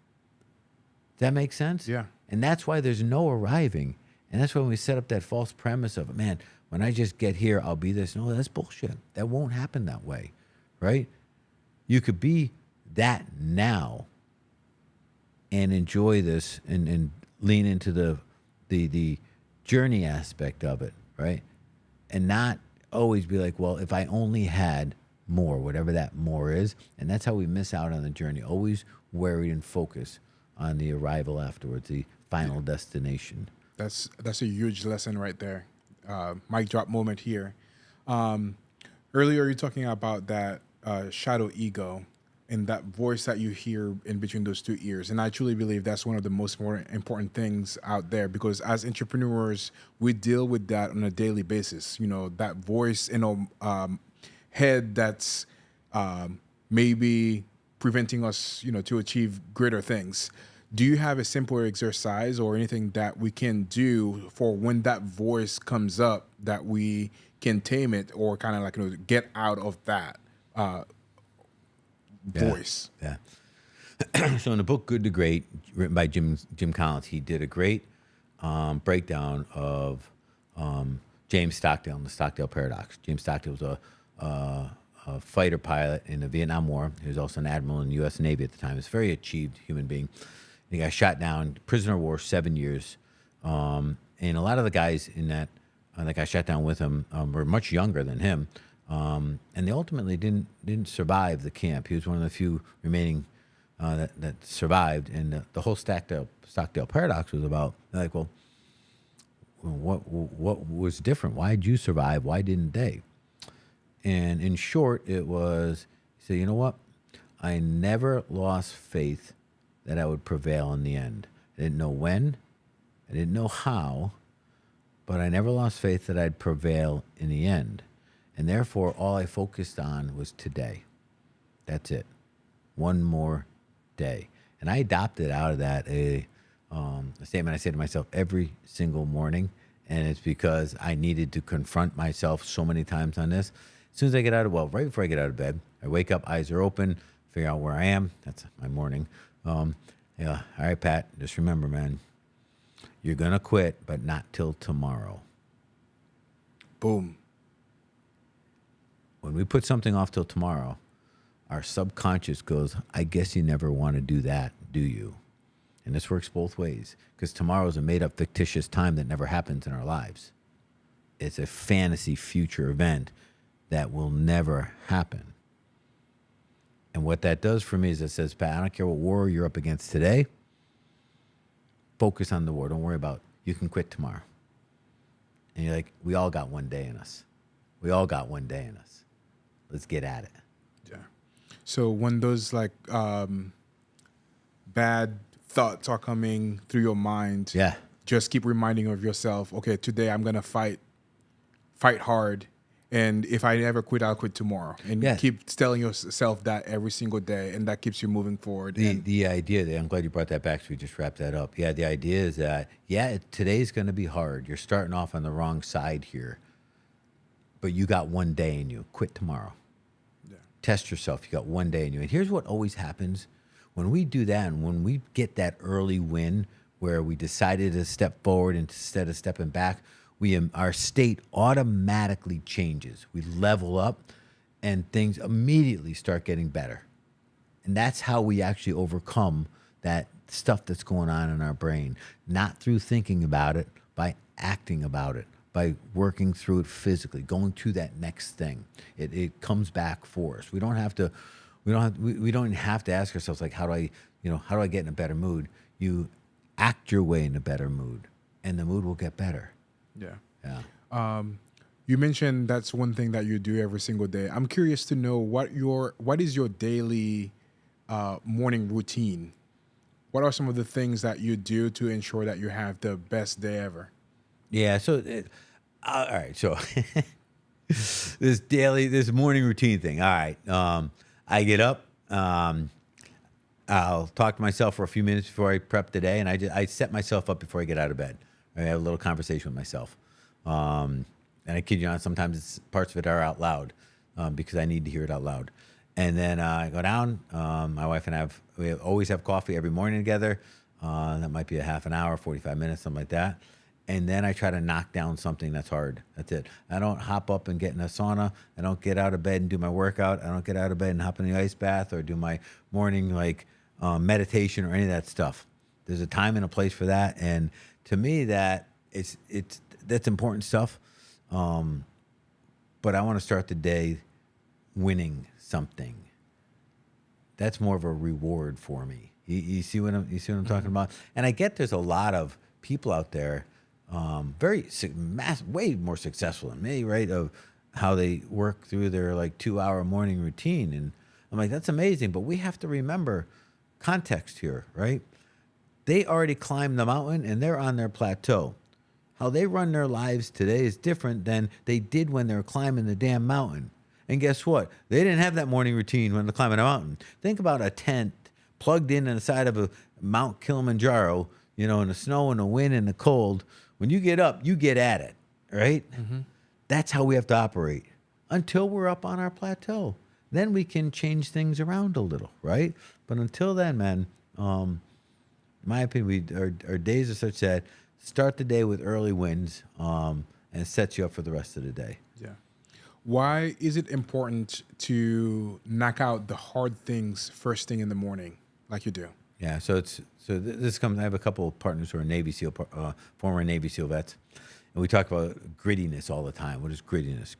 Does that make sense? Yeah. And that's why there's no arriving. And that's when we set up that false premise of, man, when I just get here, I'll be this. No, that's bullshit. That won't happen that way, right? You could be that now and enjoy this and lean into the journey aspect of it, right? And not always be like, well, if I only had more, whatever that more is. And that's how we miss out on the journey. Always worried and focused on the arrival afterwards, the final destination. That's a huge lesson right there. Mic drop moment here. Earlier, you're talking about that shadow ego and that voice that you hear in between those two ears. And I truly believe that's one of the most more important things out there, because as entrepreneurs, we deal with that on a daily basis. That voice in our head that's maybe preventing us, to achieve greater things. Do you have a simpler exercise or anything that we can do for when that voice comes up that we can tame it, or kind of like, get out of that voice? Yeah. So in the book Good to Great, written by Jim Collins, he did a great breakdown of James Stockdale and the Stockdale Paradox. James Stockdale was a fighter pilot in the Vietnam War. He was also an admiral in the U.S. Navy at the time. He was a very achieved human being. He got shot down, prisoner of war, 7 years. And a lot of the guys in that got shot down with him were much younger than him. And they ultimately didn't survive the camp. He was one of the few remaining that survived. And the whole Stockdale Paradox was about, like, well, what was different? Why did you survive? Why didn't they? And in short, it was, he said, you know what? I never lost faith that I would prevail in the end. I didn't know when, I didn't know how, but I never lost faith that I'd prevail in the end. And therefore, all I focused on was today. That's it. One more day. And I adopted out of that a statement I say to myself every single morning. And it's because I needed to confront myself so many times on this. As soon as I get out of, right before I get out of bed, I wake up, eyes are open, figure out where I am. That's my morning. All right, Pat, just remember, man, you're going to quit, but not till tomorrow. Boom. When we put something off till tomorrow, our subconscious goes, I guess you never want to do that, do you? And this works both ways, because tomorrow is a made-up fictitious time that never happens in our lives. It's a fantasy future event that will never happen. And what that does for me is it says, Pat, I don't care what war you're up against today. Focus on the war. Don't worry about, you can quit tomorrow. And you're like, we all got one day in us. We all got one day in us. Let's get at it. Yeah. So when those like bad thoughts are coming through your mind, Yeah. just keep reminding of yourself, okay, today I'm gonna fight hard. And if I never quit, I'll quit tomorrow. And Yeah. keep telling yourself that every single day, and that keeps you moving forward. The And the idea that I'm glad you brought that back, so we just wrapped that up. Yeah, the idea is that today's going to be hard. You're starting off on the wrong side here, but you got one day in you. Quit tomorrow. yeah, Test yourself. You got one day in you. And here's what always happens when we do that, and when we get that early win where we decided to step forward instead of stepping back, our state automatically changes. We level up, and things immediately start getting better. And that's how we actually overcome that stuff that's going on in our brain, not through thinking about it, by acting about it, by working through it physically, going to that next thing. It comes back for us. We don't have to ask ourselves, like, how do I get in a better mood? You act your way in a better mood, and the mood will get better. yeah. Yeah. You mentioned that's one thing that you do every single day. I'm curious to know what is your daily morning routine? What are some of the things that you do to ensure that you have the best day ever? Yeah. So, all right. So this morning routine thing. All right. I get up. I'll talk to myself for a few minutes before I prep the day, and I set myself up before I get out of bed. I have a little conversation with myself. And I kid you not, sometimes parts of it are out loud because I need to hear it out loud. And then I go down. My wife and we always have coffee every morning together. That might be a half an hour, 45 minutes, something like that. And then I try to knock down something that's hard. That's it. I don't hop up and get in a sauna. I don't get out of bed and do my workout. I don't get out of bed and hop in the ice bath or do my morning meditation or any of that stuff. There's a time and a place for that. And to me, that's important stuff. But I want to start the day winning something. That's more of a reward for me. You see what I'm talking about? And I get there's a lot of people out there, way more successful than me, right? Of how they work through their 2-hour morning routine. And I'm like, that's amazing. But we have to remember context here, right? They already climbed the mountain and they're on their plateau. How they run their lives today is different than they did when they were climbing the damn mountain. And guess what? They didn't have that morning routine when they're climbing a mountain. Think about a tent plugged in the side of a Mount Kilimanjaro, in the snow and the wind and the cold. When you get up, you get at it, right? Mm-hmm. That's how we have to operate until we're up on our plateau. Then we can change things around a little, right? But until then, man, my opinion, our days are such that start the day with early wins, and it sets you up for the rest of the day. Yeah. Why is it important to knock out the hard things first thing in the morning, like you do? Yeah. This comes. I have a couple of partners who are Navy SEAL, former Navy SEAL vets, and we talk about grittiness all the time. What is grittiness?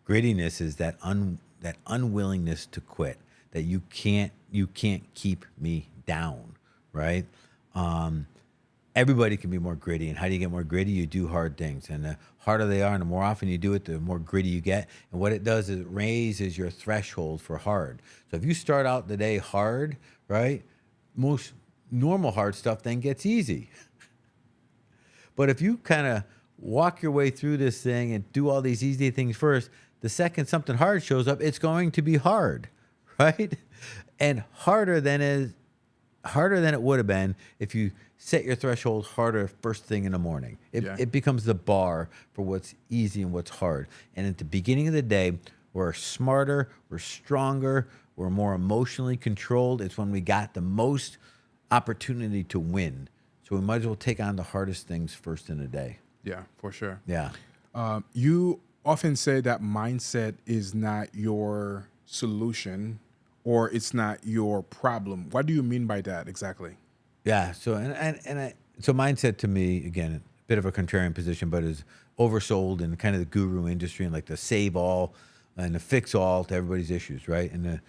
Grittiness is that unwillingness to quit. That you can't keep me down, right? Everybody can be more gritty. And how do you get more gritty? You do hard things. And the harder they are and the more often you do it, the more gritty you get. And what it does is it raises your threshold for hard. So if you start out the day hard, right, most normal hard stuff then gets easy. But if you kind of walk your way through this thing and do all these easy things first, the second something hard shows up, it's going to be hard, right? And harder than it would have been if you set your threshold harder first thing in the morning. It becomes the bar for what's easy and what's hard. And at the beginning of the day, we're smarter, we're stronger, we're more emotionally controlled. It's when we got the most opportunity to win. So we might as well take on the hardest things first in the day. Yeah, for sure. Yeah. You often say that mindset is not your solution or it's not your problem. What do you mean by that exactly? Yeah. So so mindset to me, again, a bit of a contrarian position, but is oversold in kind of the guru industry and like the save all and the fix all to everybody's issues, right? And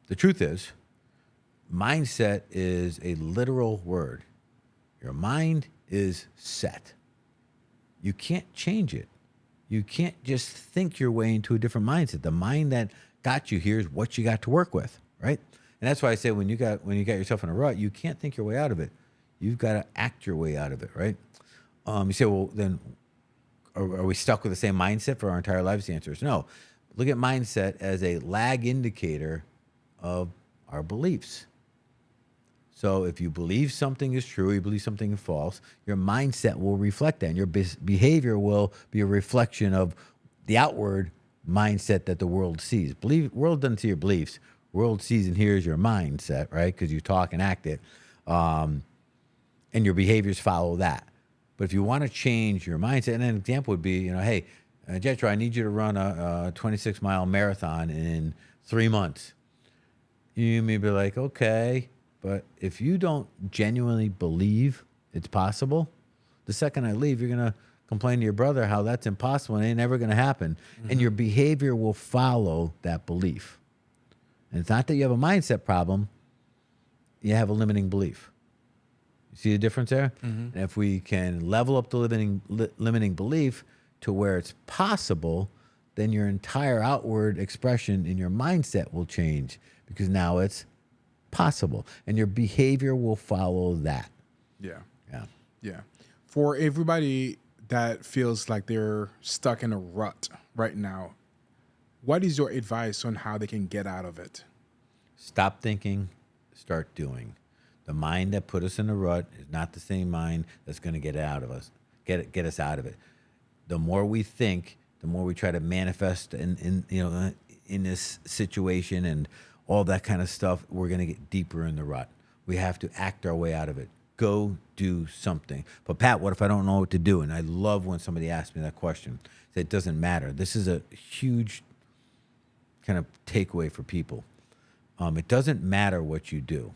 the truth is, mindset is a literal word. Your mind is set. You can't change it. You can't just think your way into a different mindset. The mind that got you. Here's what you got to work with, right? And that's why I say when you got yourself in a rut, you can't think your way out of it. You've got to act your way out of it, right? You say, well, then are we stuck with the same mindset for our entire lives? The answer is no. Look at mindset as a lag indicator of our beliefs. So if you believe something is true, you believe something is false, your mindset will reflect that. And your behavior will be a reflection of the outward mindset that the world sees. World doesn't see your beliefs. World sees and hears your mindset, right? Because you talk and act it. And your behaviors follow that. But if you want to change your mindset, and an example would be, hey, Jetro, I need you to run a 26-mile marathon in 3 months. You may be like, okay, but if you don't genuinely believe it's possible, the second I leave, you're going to complain to your brother how that's impossible and it ain't never going to happen. Mm-hmm. And your behavior will follow that belief. And it's not that you have a mindset problem, you have a limiting belief. You see the difference there? Mm-hmm. And if we can level up the limiting belief to where it's possible, then your entire outward expression in your mindset will change because now it's possible. And your behavior will follow that. Yeah. Yeah. Yeah. For everybody that feels like they're stuck in a rut right now, what is your advice on how they can get out of it? Stop thinking, start doing. The mind that put us in a rut is not the same mind that's going to get us out of it. The more we think, the more we try to manifest in this situation and all that kind of stuff, we're going to get deeper in the rut. We have to act our way out of it. Go do something. But Pat, what if I don't know what to do? And I love when somebody asks me that question. It doesn't matter. This is a huge kind of takeaway for people. It doesn't matter what you do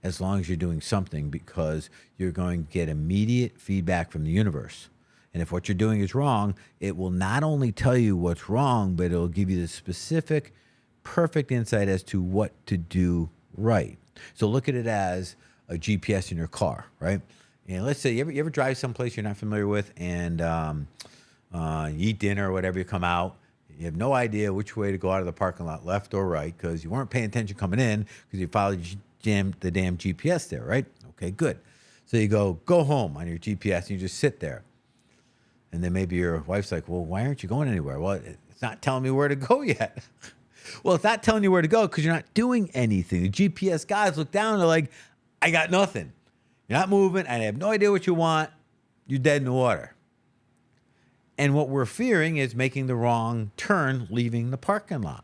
as long as you're doing something, because you're going to get immediate feedback from the universe. And if what you're doing is wrong, it will not only tell you what's wrong, but it'll give you the specific, perfect insight as to what to do right. So look at it as a GPS in your car, right? And let's say you ever drive someplace you're not familiar with, and you eat dinner or whatever, you come out, you have no idea which way to go out of the parking lot, left or right, because you weren't paying attention coming in because you followed the damn GPS there, right? Okay, good. So you go home on your GPS and you just sit there. And then maybe your wife's like, well, why aren't you going anywhere? Well, it's not telling me where to go yet. Well, it's not telling you where to go because you're not doing anything. The GPS guys look down and they're like, I got nothing. You're not moving. I have no idea what you want. You're dead in the water. And what we're fearing is making the wrong turn, leaving the parking lot,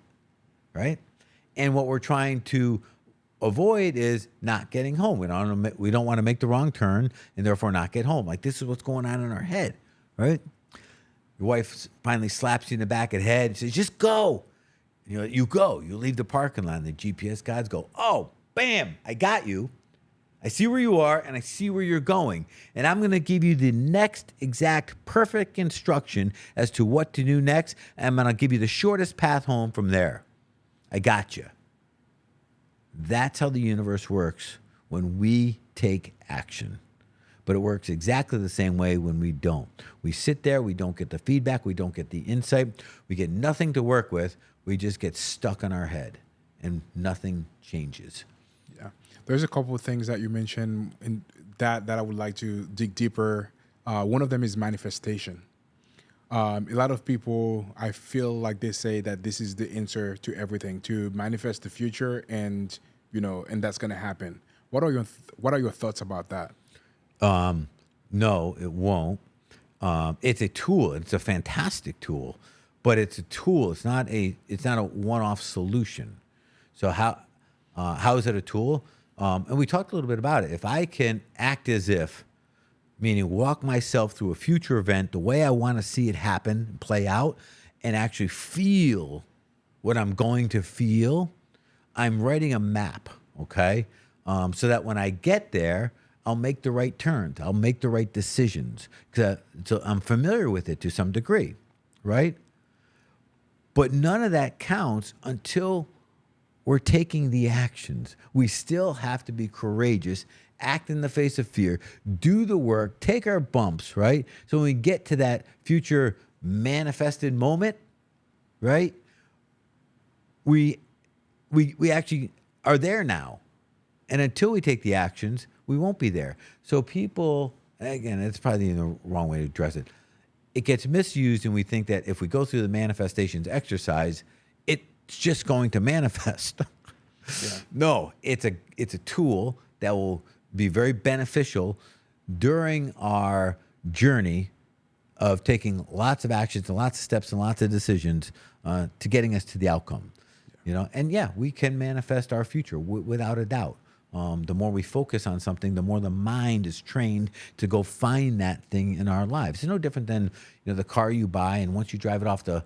right? And what we're trying to avoid is not getting home. We don't want to make the wrong turn and therefore not get home. Like, this is what's going on in our head, right? Your wife finally slaps you in the back of the head and says, just go. You go. You leave the parking lot and the GPS gods go, oh, bam, I got you. I see where you are and I see where you're going. And I'm going to give you the next exact perfect instruction as to what to do next. And I'm going to give you the shortest path home from there. I got you. That's how the universe works when we take action. But it works exactly the same way when we don't. We sit there, we don't get the feedback, we don't get the insight, we get nothing to work with, we just get stuck on our head and nothing changes. Yeah. There's a couple of things that you mentioned in that I would like to dig deeper. One of them is manifestation. A lot of people, I feel like they say that this is the answer to everything, to manifest the future, and that's going to happen. What are your thoughts about that? No, it won't. It's a tool. It's a fantastic tool, but it's a tool. It's not a one-off solution. So how is it a tool? And we talked a little bit about it. If I can act as if, meaning walk myself through a future event the way I want to see it happen, play out, and actually feel what I'm going to feel, I'm writing a map, okay? So that when I get there, I'll make the right turns. I'll make the right decisions. So I'm familiar with it to some degree, right? But none of that counts until we're taking the actions. We still have to be courageous, act in the face of fear, do the work, take our bumps, right? So when we get to that future manifested moment, right, we we actually are there now. And until we take the actions, we won't be there. So people, again, it's probably the wrong way to address it. It gets misused, and we think that if we go through the manifestations exercise, it's just going to manifest. Yeah. No, it's a tool that will be very beneficial during our journey of taking lots of actions and lots of steps and lots of decisions to getting us to the outcome. You know, and yeah, we can manifest our future without a doubt. The more we focus on something, the more the mind is trained to go find that thing in our lives. It's no different than, you know, the car you buy, and once you drive it off the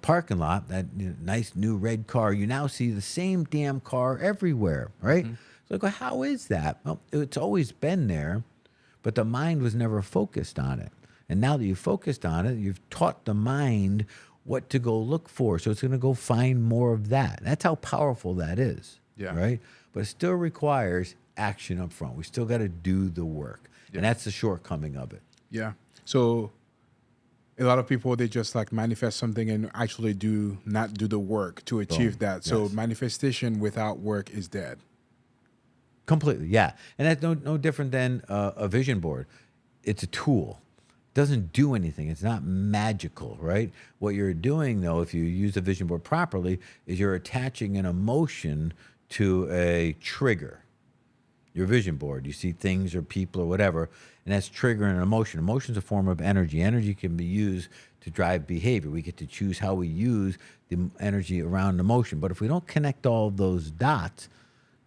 parking lot, that, you know, nice new red car, you now see the same damn car everywhere, right? Mm-hmm. So I go, how is that? Well, it's always been there, but the mind was never focused on it. And now that you've focused on it, you've taught the mind what to go look for. So it's going to go find more of that. That's how powerful that is. Yeah. Right? But it still requires action up front. We still got to do the work. Yeah. And that's the shortcoming of it. Yeah. So a lot of people, they just like manifest something and actually do not do the work to achieve that. So Yes. manifestation without work is dead. Completely, yeah. And that's no different than a vision board. It's a tool. It doesn't do anything. It's not magical, right? What you're doing, though, if you use a vision board properly, is you're attaching an emotion to a trigger. Your vision board, you see things or people or whatever, and that's triggering an emotion. Emotion's a form of energy. Energy can be used to drive behavior. We get to choose how we use the energy around emotion. But if we don't connect all of those dots,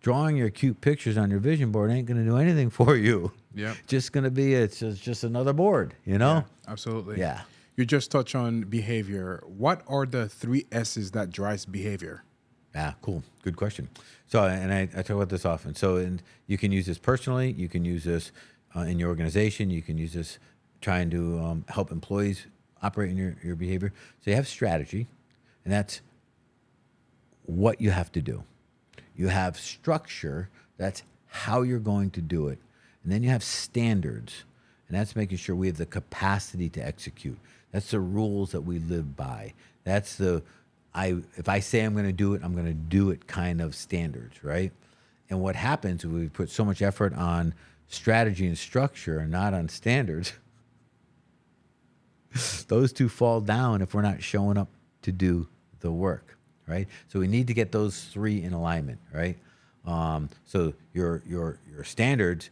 drawing your cute pictures on your vision board ain't going to do anything for you. Yeah. Just going to be, it's just another board, you know? Absolutely. Yeah. You just touch on behavior. What are the 3 S's that drives behavior? Yeah, cool. Good question. So, and I talk about this often. So, and you can use this personally. You can use this in your organization. You can use this trying to help employees operate in your behavior. So you have strategy, and that's what you have to do. You have structure. That's how you're going to do it. And then you have standards, and that's making sure we have the capacity to execute. That's the rules that we live by. That's the if I say I'm going to do it, I'm going to do it kind of standards, right? And what happens when we put so much effort on strategy and structure and not on standards, those two fall down if we're not showing up to do the work, right? So we need to get those 3 in alignment, right? So your standards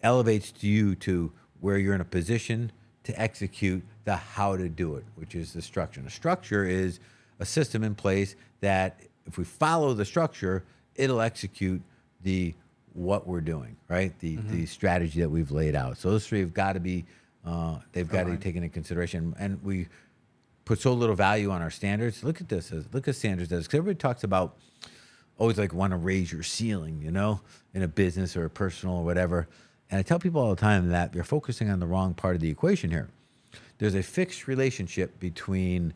elevates you to where you're in a position to execute the how to do it, which is the structure. And the structure is a system in place that if we follow the structure, it'll execute the what we're doing, right? The strategy that we've laid out. So those 3 have got to be, they've got to be taken into consideration. And we put so little value on our standards. Look at this. Look at standards. Because everybody talks about always like want to raise your ceiling, you know, in a business or a personal or whatever. And I tell people all the time that you're focusing on the wrong part of the equation here. There's a fixed relationship between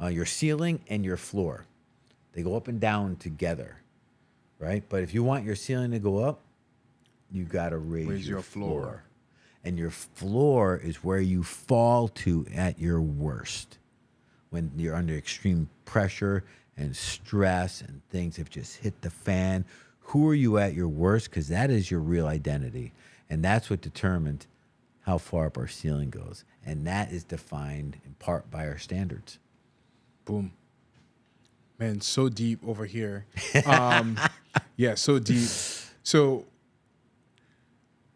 your ceiling and your floor. They go up and down together, right? But if you want your ceiling to go up, you got to raise your floor. And your floor is where you fall to at your worst. When you're under extreme pressure and stress and things have just hit the fan, who are you at your worst? Because that is your real identity. And that's what determines how far up our ceiling goes. And that is defined in part by our standards. Boom. Man, so deep over here. Yeah, so deep. So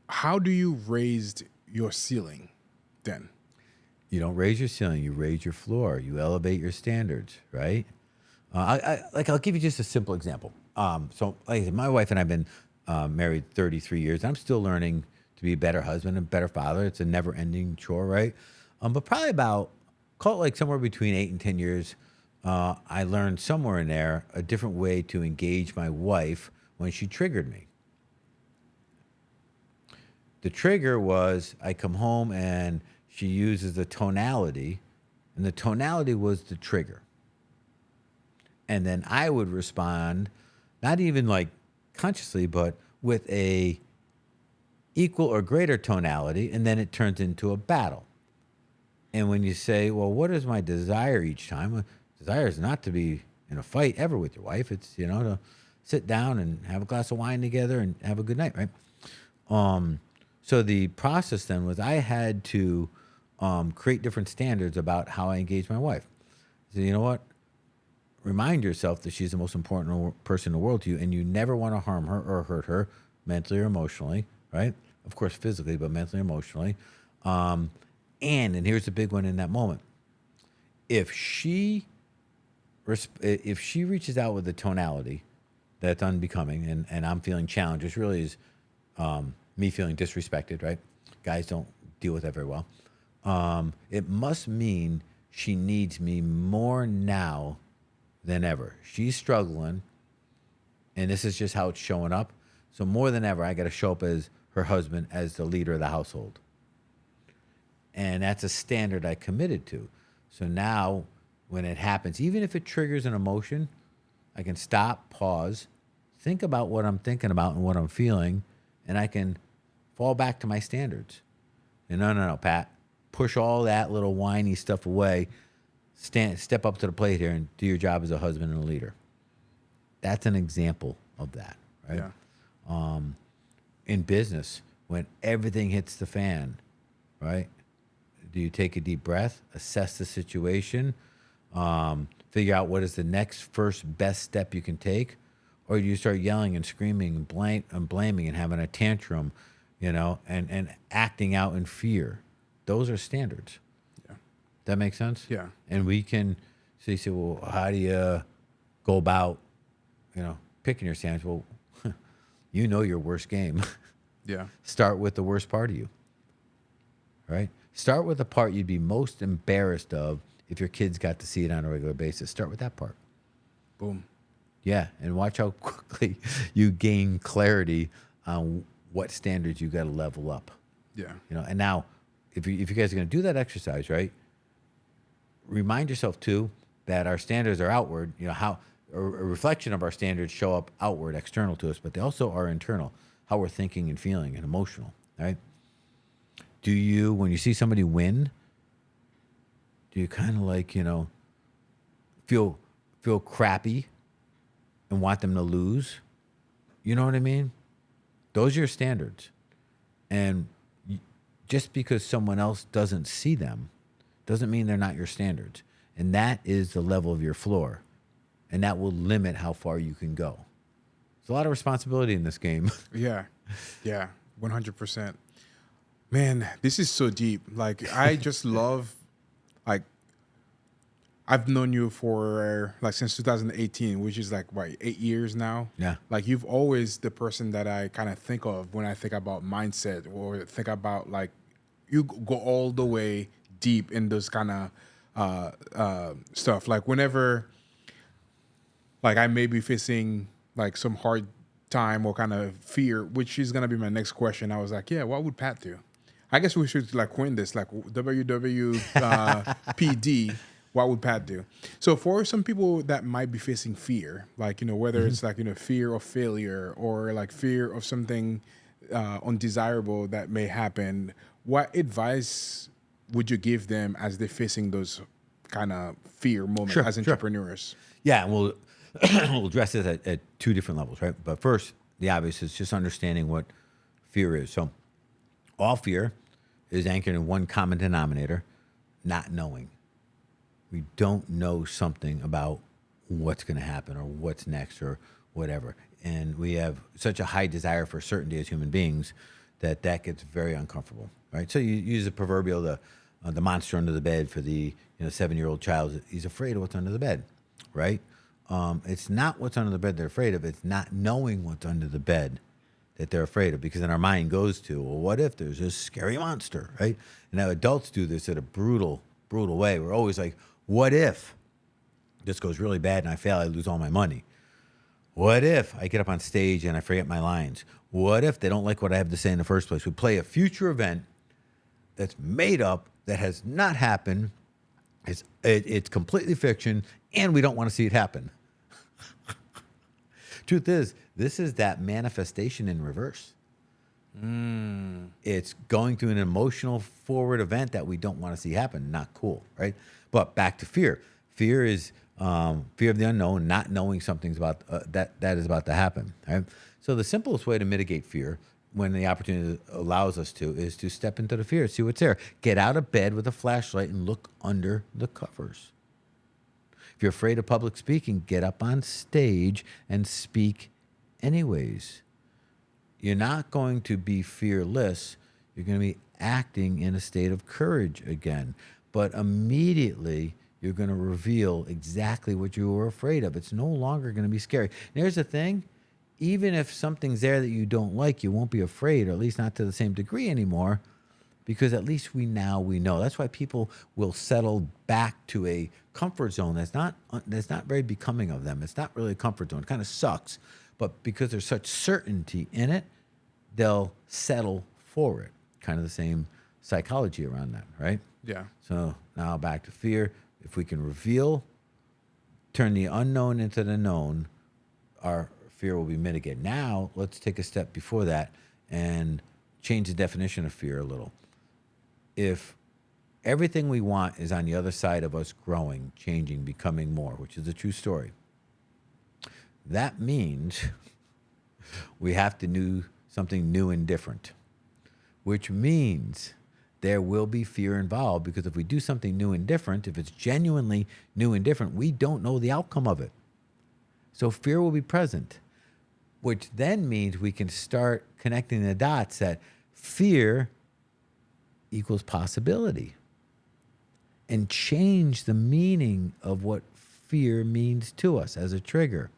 how do you raise your ceiling then? You don't raise your ceiling, you raise your floor. You elevate your standards, right? I'll give you just a simple example. So like I said, my wife and I have been married 33 years. I'm still learning to be a better husband and better father. It's a never-ending chore, right? But probably about, call it like somewhere between 8 and 10 years, I learned somewhere in there a different way to engage my wife when she triggered me. The trigger was I come home and she uses the tonality, and the tonality was the trigger. And then I would respond, not even like consciously, but with a equal or greater tonality, and then it turns into a battle. And when you say, well, what is my desire each time? Well, desire is not to be in a fight ever with your wife. It's, to sit down and have a glass of wine together and have a good night, right? So the process then was I had to create different standards about how I engage my wife. So you know what? Remind yourself that she's the most important person in the world to you, and you never want to harm her or hurt her mentally or emotionally, right? Of course, physically, but mentally, emotionally. And here's the big one in that moment: if she reaches out with a tonality that's unbecoming, and I'm feeling challenged, which really is me feeling disrespected, right? Guys don't deal with that very well. It must mean she needs me more now than ever. She's struggling, and this is just how it's showing up. So more than ever, I got to show up as her husband, as the leader of the household. And that's a standard I committed to. So now when it happens, even if it triggers an emotion, I can stop, pause, think about what I'm thinking about and what I'm feeling, and I can fall back to my standards. And no, Pat, push all that little whiny stuff away. Step up to the plate here and do your job as a husband and a leader. That's an example of that, right? Yeah. In business, when everything hits the fan, right? Do you take a deep breath, assess the situation, figure out what is the next first best step you can take, or do you start yelling and screaming and blaming and having a tantrum, and acting out in fear? Those are standards. Yeah. That makes sense? Yeah. And we can say, well, how do you go about, picking your standards? Well, your worst game. Yeah. Start with the worst part of you, right? Start with the part you'd be most embarrassed of if your kids got to see it on a regular basis. Start with that part. Boom. Yeah, and watch how quickly you gain clarity on what standards you got to level up. Yeah. And now, if you guys are going to do that exercise, right, remind yourself too that our standards are outward. How a reflection of our standards show up outward, external to us, but they also are internal, how we're thinking and feeling and emotional, right? Do you, when you see somebody win, do you kind of like, feel crappy and want them to lose? You know what I mean? Those are your standards. And just because someone else doesn't see them doesn't mean they're not your standards. And that is the level of your floor. And that will limit how far you can go. There's a lot of responsibility in this game. Yeah. Yeah. 100%. Man, this is so deep. Like, I just love, like, I've known you for since 2018, which is 8 years now. Yeah. Like, you've always the person that I kind of think of when I think about mindset, or think about you go all the way deep in those kind of stuff. Like, whenever I may be facing some hard time or kind of fear, which is gonna be my next question. I was like, yeah, what would Pat do? I guess we should coin this WWPD. What would Pat do? So for some people that might be facing fear, whether it's fear of failure or fear of something undesirable that may happen, what advice would you give them as they're facing those kind of fear moments as entrepreneurs? Yeah, and we'll address this at two different levels, right? But first, the obvious is just understanding what fear is. So all fear is anchored in one common denominator: not knowing. We don't know something about what's going to happen or what's next or whatever. And we have such a high desire for certainty as human beings that gets very uncomfortable, right? So you use the proverbial, the monster under the bed for the 7-year-old child. He's afraid of what's under the bed, right? It's not what's under the bed they're afraid of. It's not knowing what's under the bed that they're afraid of, because then our mind goes to, well, what if there's this scary monster, right? And now adults do this in a brutal way. We're always like, what if this goes really bad and I fail, I lose all my money? What if I get up on stage and I forget my lines? What if they don't like what I have to say in the first place? We play a future event that's made up, that has not happened. It's completely fiction, and we don't want to see it happen. Truth is, this is that manifestation in reverse. It's going through an emotional forward event that we don't want to see happen. Not cool, right? But back to fear. Fear is Fear of the unknown, not knowing something's about that is about to happen. Right. So the simplest way to mitigate fear, when the opportunity allows us to, is to step into the fear, see what's there. Get out of bed with a flashlight and look under the covers. If you're afraid of public speaking, get up on stage and speak anyways. You're not going to be fearless. You're going to be acting in a state of courage again. But immediately, you're going to reveal exactly what you were afraid of. It's no longer going to be scary. And here's the thing. Even if something's there that you don't like, you won't be afraid, or at least not to the same degree anymore, because at least we know. That's why people will settle back to a comfort zone that's not very becoming of them. It's not really a comfort zone. It kind of sucks. But because there's such certainty in it, they'll settle for it. Kind of the same psychology around that, right? Yeah. So now back to fear. If we can reveal, turn the unknown into the known, our fear will be mitigated. Now, let's take a step before that and change the definition of fear a little. If everything we want is on the other side of us growing, changing, becoming more, which is a true story, that means we have to do something new and different, which means there will be fear involved, because if we do something new and different, if it's genuinely new and different, we don't know the outcome of it. So fear will be present, which then means we can start connecting the dots that fear equals possibility, and change the meaning of what fear means to us as a trigger.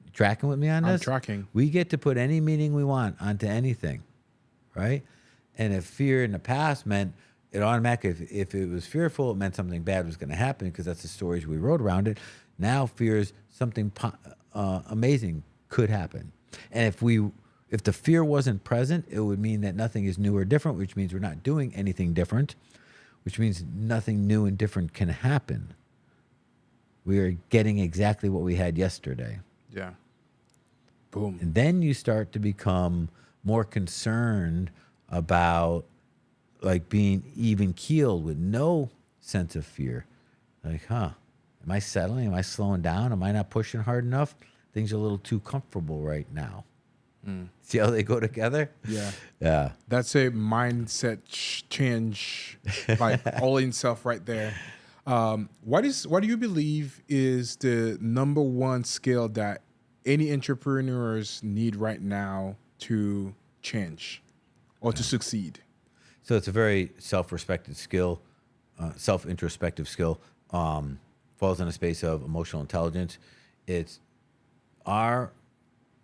You tracking with me on this? I'm tracking. We get to put any meaning we want onto anything, right? And if fear in the past meant it automatically, if it was fearful, it meant something bad was going to happen, because that's the stories we wrote around it. Now fear is something amazing could happen. And if the fear wasn't present, it would mean that nothing is new or different, which means we're not doing anything different, which means nothing new and different can happen. We are getting exactly what we had yesterday. Yeah. Boom. And then you start to become more concerned about like being even keeled with no sense of fear. Like, am I settling? Am I slowing down? Am I not pushing hard enough? Things are a little too comfortable right now. See how they go together? Yeah. Yeah. That's a mindset change, like all in self right there. What do you believe is the number one skill that any entrepreneurs need right now to change or to succeed? So it's a very self-respected skill, self-introspective skill. Falls in a space of emotional intelligence. It's our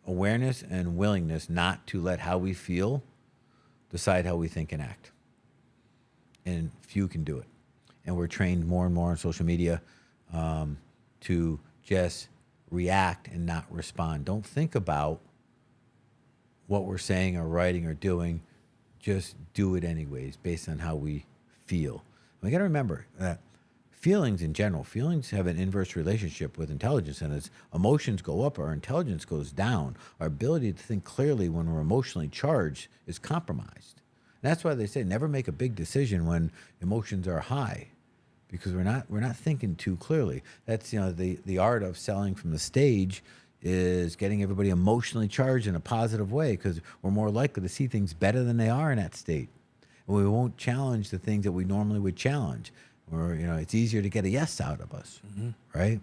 awareness and willingness not to let how we feel decide how we think and act. And few can do it. And we're trained more and more on social media to just react and not respond. Don't think about what we're saying or writing or doing. Just do it anyways, based on how we feel. We got to remember that feelings in general, feelings have an inverse relationship with intelligence, and as emotions go up, our intelligence goes down. Our ability to think clearly when we're emotionally charged is compromised. And that's why they say never make a big decision when emotions are high, because we're not thinking too clearly. That's the art of selling from the stage is getting everybody emotionally charged in a positive way, because we're more likely to see things better than they are in that state. And we won't challenge the things that we normally would challenge. Or, it's easier to get a yes out of us, right?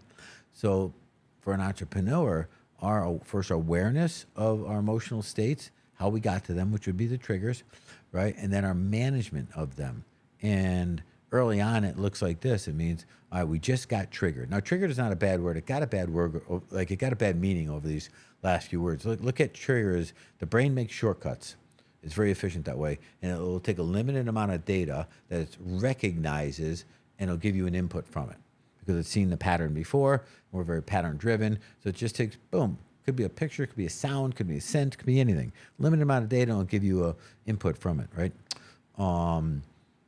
So for an entrepreneur, our first awareness of our emotional states, how we got to them, which would be the triggers, right? And then our management of them. And early on, it looks like this. It means, all right, we just got triggered. Now, triggered is not a bad word. It got a bad word, like it got a bad meaning over these last few words. Look at triggers. The brain makes shortcuts. It's very efficient that way. And it will take a limited amount of data that it recognizes, and it'll give you an input from it because it's seen the pattern before. We're very pattern driven. So it just takes, boom. Could be a picture, could be a sound, could be a scent, could be anything. Limited amount of data, and it'll give you a input from it, right?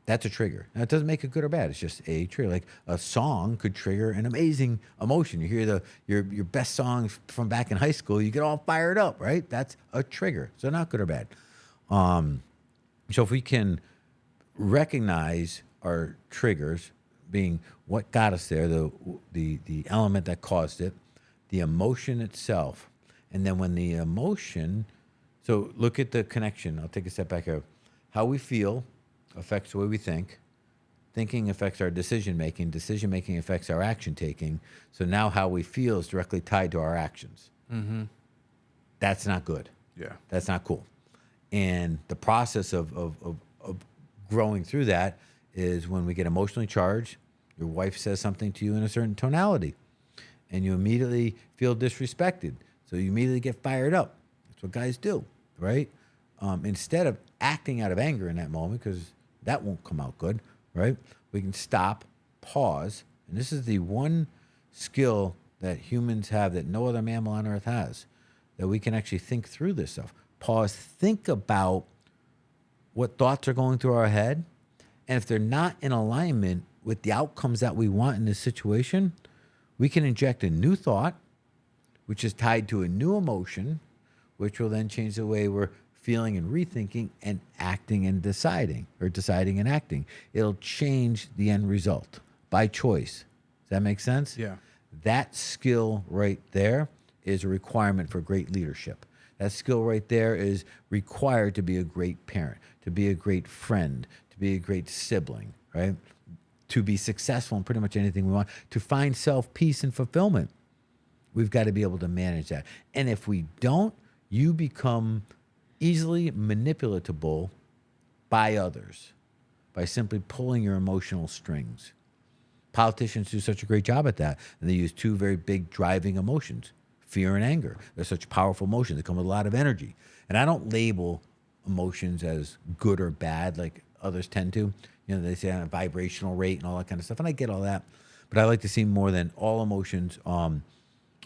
That's a trigger. Now, it doesn't make it good or bad. It's just a trigger. Like a song could trigger an amazing emotion. You hear your best songs from back in high school, you get all fired up, right? That's a trigger. So not good or bad. So if we can recognize our triggers, being what got us there, the element that caused it, the emotion itself, and then when the emotion. So look at the connection. I'll take a step back here. How we feel affects the way we think. Thinking affects our decision making. Decision making affects our action taking. So now how we feel is directly tied to our actions. That's not good. Yeah. That's not cool. And the process of growing through that is when we get emotionally charged, your wife says something to you in a certain tonality, and you immediately feel disrespected. So you immediately get fired up. That's what guys do, right? Instead of acting out of anger in that moment, because that won't come out good, right? We can stop, pause, and this is the one skill that humans have that no other mammal on earth has, that we can actually think through this stuff. Pause, think about what thoughts are going through our head, and if they're not in alignment with the outcomes that we want in this situation, we can inject a new thought, which is tied to a new emotion, which will then change the way we're feeling and rethinking and acting and deciding, or deciding and acting. It'll change the end result by choice. Does that make sense? Yeah. That skill right there is a requirement for great leadership. That skill right there is required to be a great parent, to be a great friend, to be a great sibling, right? To be successful in pretty much anything we want, to find self-peace and fulfillment. We've got to be able to manage that. And if we don't, you become easily manipulatable by others by simply pulling your emotional strings. Politicians do such a great job at that. And they use two very big driving emotions, fear and anger. They're such powerful emotions. They come with a lot of energy. And I don't label emotions as good or bad like others tend to. You know, they say on a vibrational rate and all that kind of stuff. And I get all that. But I like to see more than all emotions are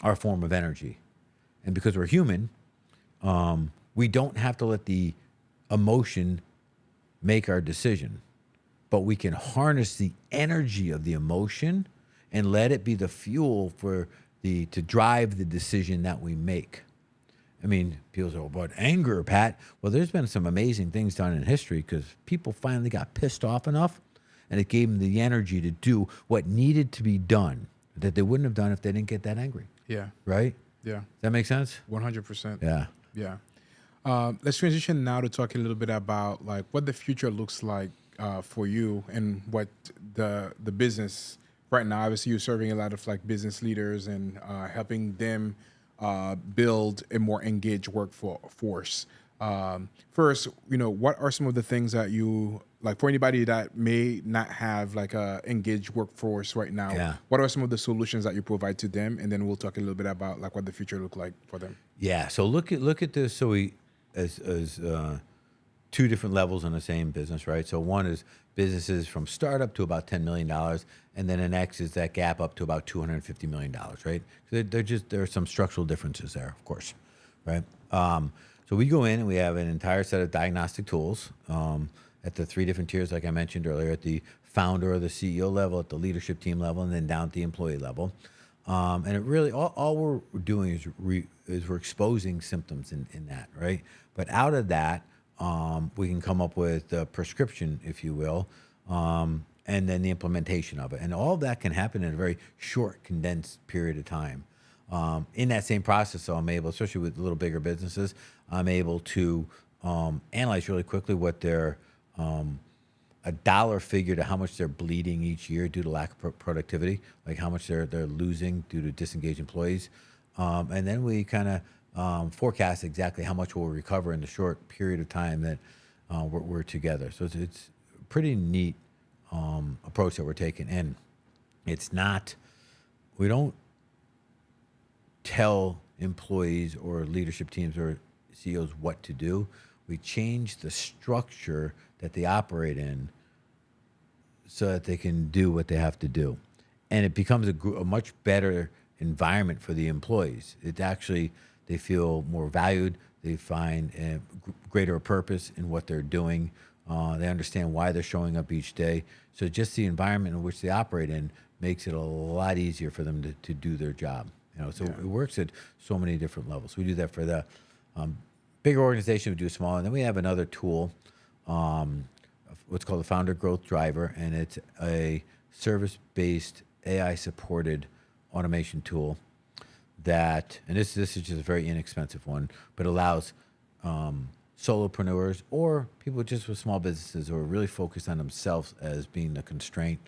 a form of energy. And because we're human, we don't have to let the emotion make our decision, but we can harness the energy of the emotion and let it be the fuel for to drive the decision that we make. I mean, people say, "Oh, but anger, Pat." Well, there's been some amazing things done in history because people finally got pissed off enough, and it gave them the energy to do what needed to be done that they wouldn't have done if they didn't get that angry. Yeah. Right? Yeah. Does that make sense? 100%. Yeah. Yeah. Let's transition now to talk a little bit about like what the future looks like for you and what the business right now. Obviously, you're serving a lot of like business leaders and helping them build a more engaged workforce. First, you know, what are some of the things that you like for anybody that may not have like a engaged workforce right now? Yeah. What are some of the solutions that you provide to them? And then we'll talk a little bit about like what the future look like for them. Yeah. So look at this. So we as two different levels in the same business, right? So one is businesses from startup to about $10 million, and then the next is that gap up to about $250 million, right? So there are some structural differences there, of course, right? So we go in and we have an entire set of diagnostic tools at the three different tiers, like I mentioned earlier, at the founder or the CEO level, at the leadership team level, and then down at the employee level. And it really, all we're doing is we're exposing symptoms in that, right? But out of that, we can come up with a prescription, if you will, and then the implementation of it. And all of that can happen in a very short, condensed period of time. In that same process, so I'm able, especially with little bigger businesses, I'm able to analyze really quickly what their a dollar figure to how much they're bleeding each year due to lack of productivity, like how much they're losing due to disengaged employees. And then we kind of forecast exactly how much we'll recover in the short period of time that we're together. So it's a pretty neat approach that we're taking. And it's not, we don't tell employees or leadership teams or CEOs what to do. We change the structure that they operate in so that they can do what they have to do. And it becomes a much better environment for the employees. It actually, they feel more valued. They find a greater purpose in what they're doing. They understand why they're showing up each day. So just the environment in which they operate in makes it a lot easier for them to do their job. You know, so it works at so many different levels. We do that for the bigger organization, we do small. And then we have another tool, what's called the Founder Growth Driver. And it's a service-based AI-supported automation tool that, and this is just a very inexpensive one, but allows solopreneurs or people just with small businesses who are really focused on themselves as being the constraint.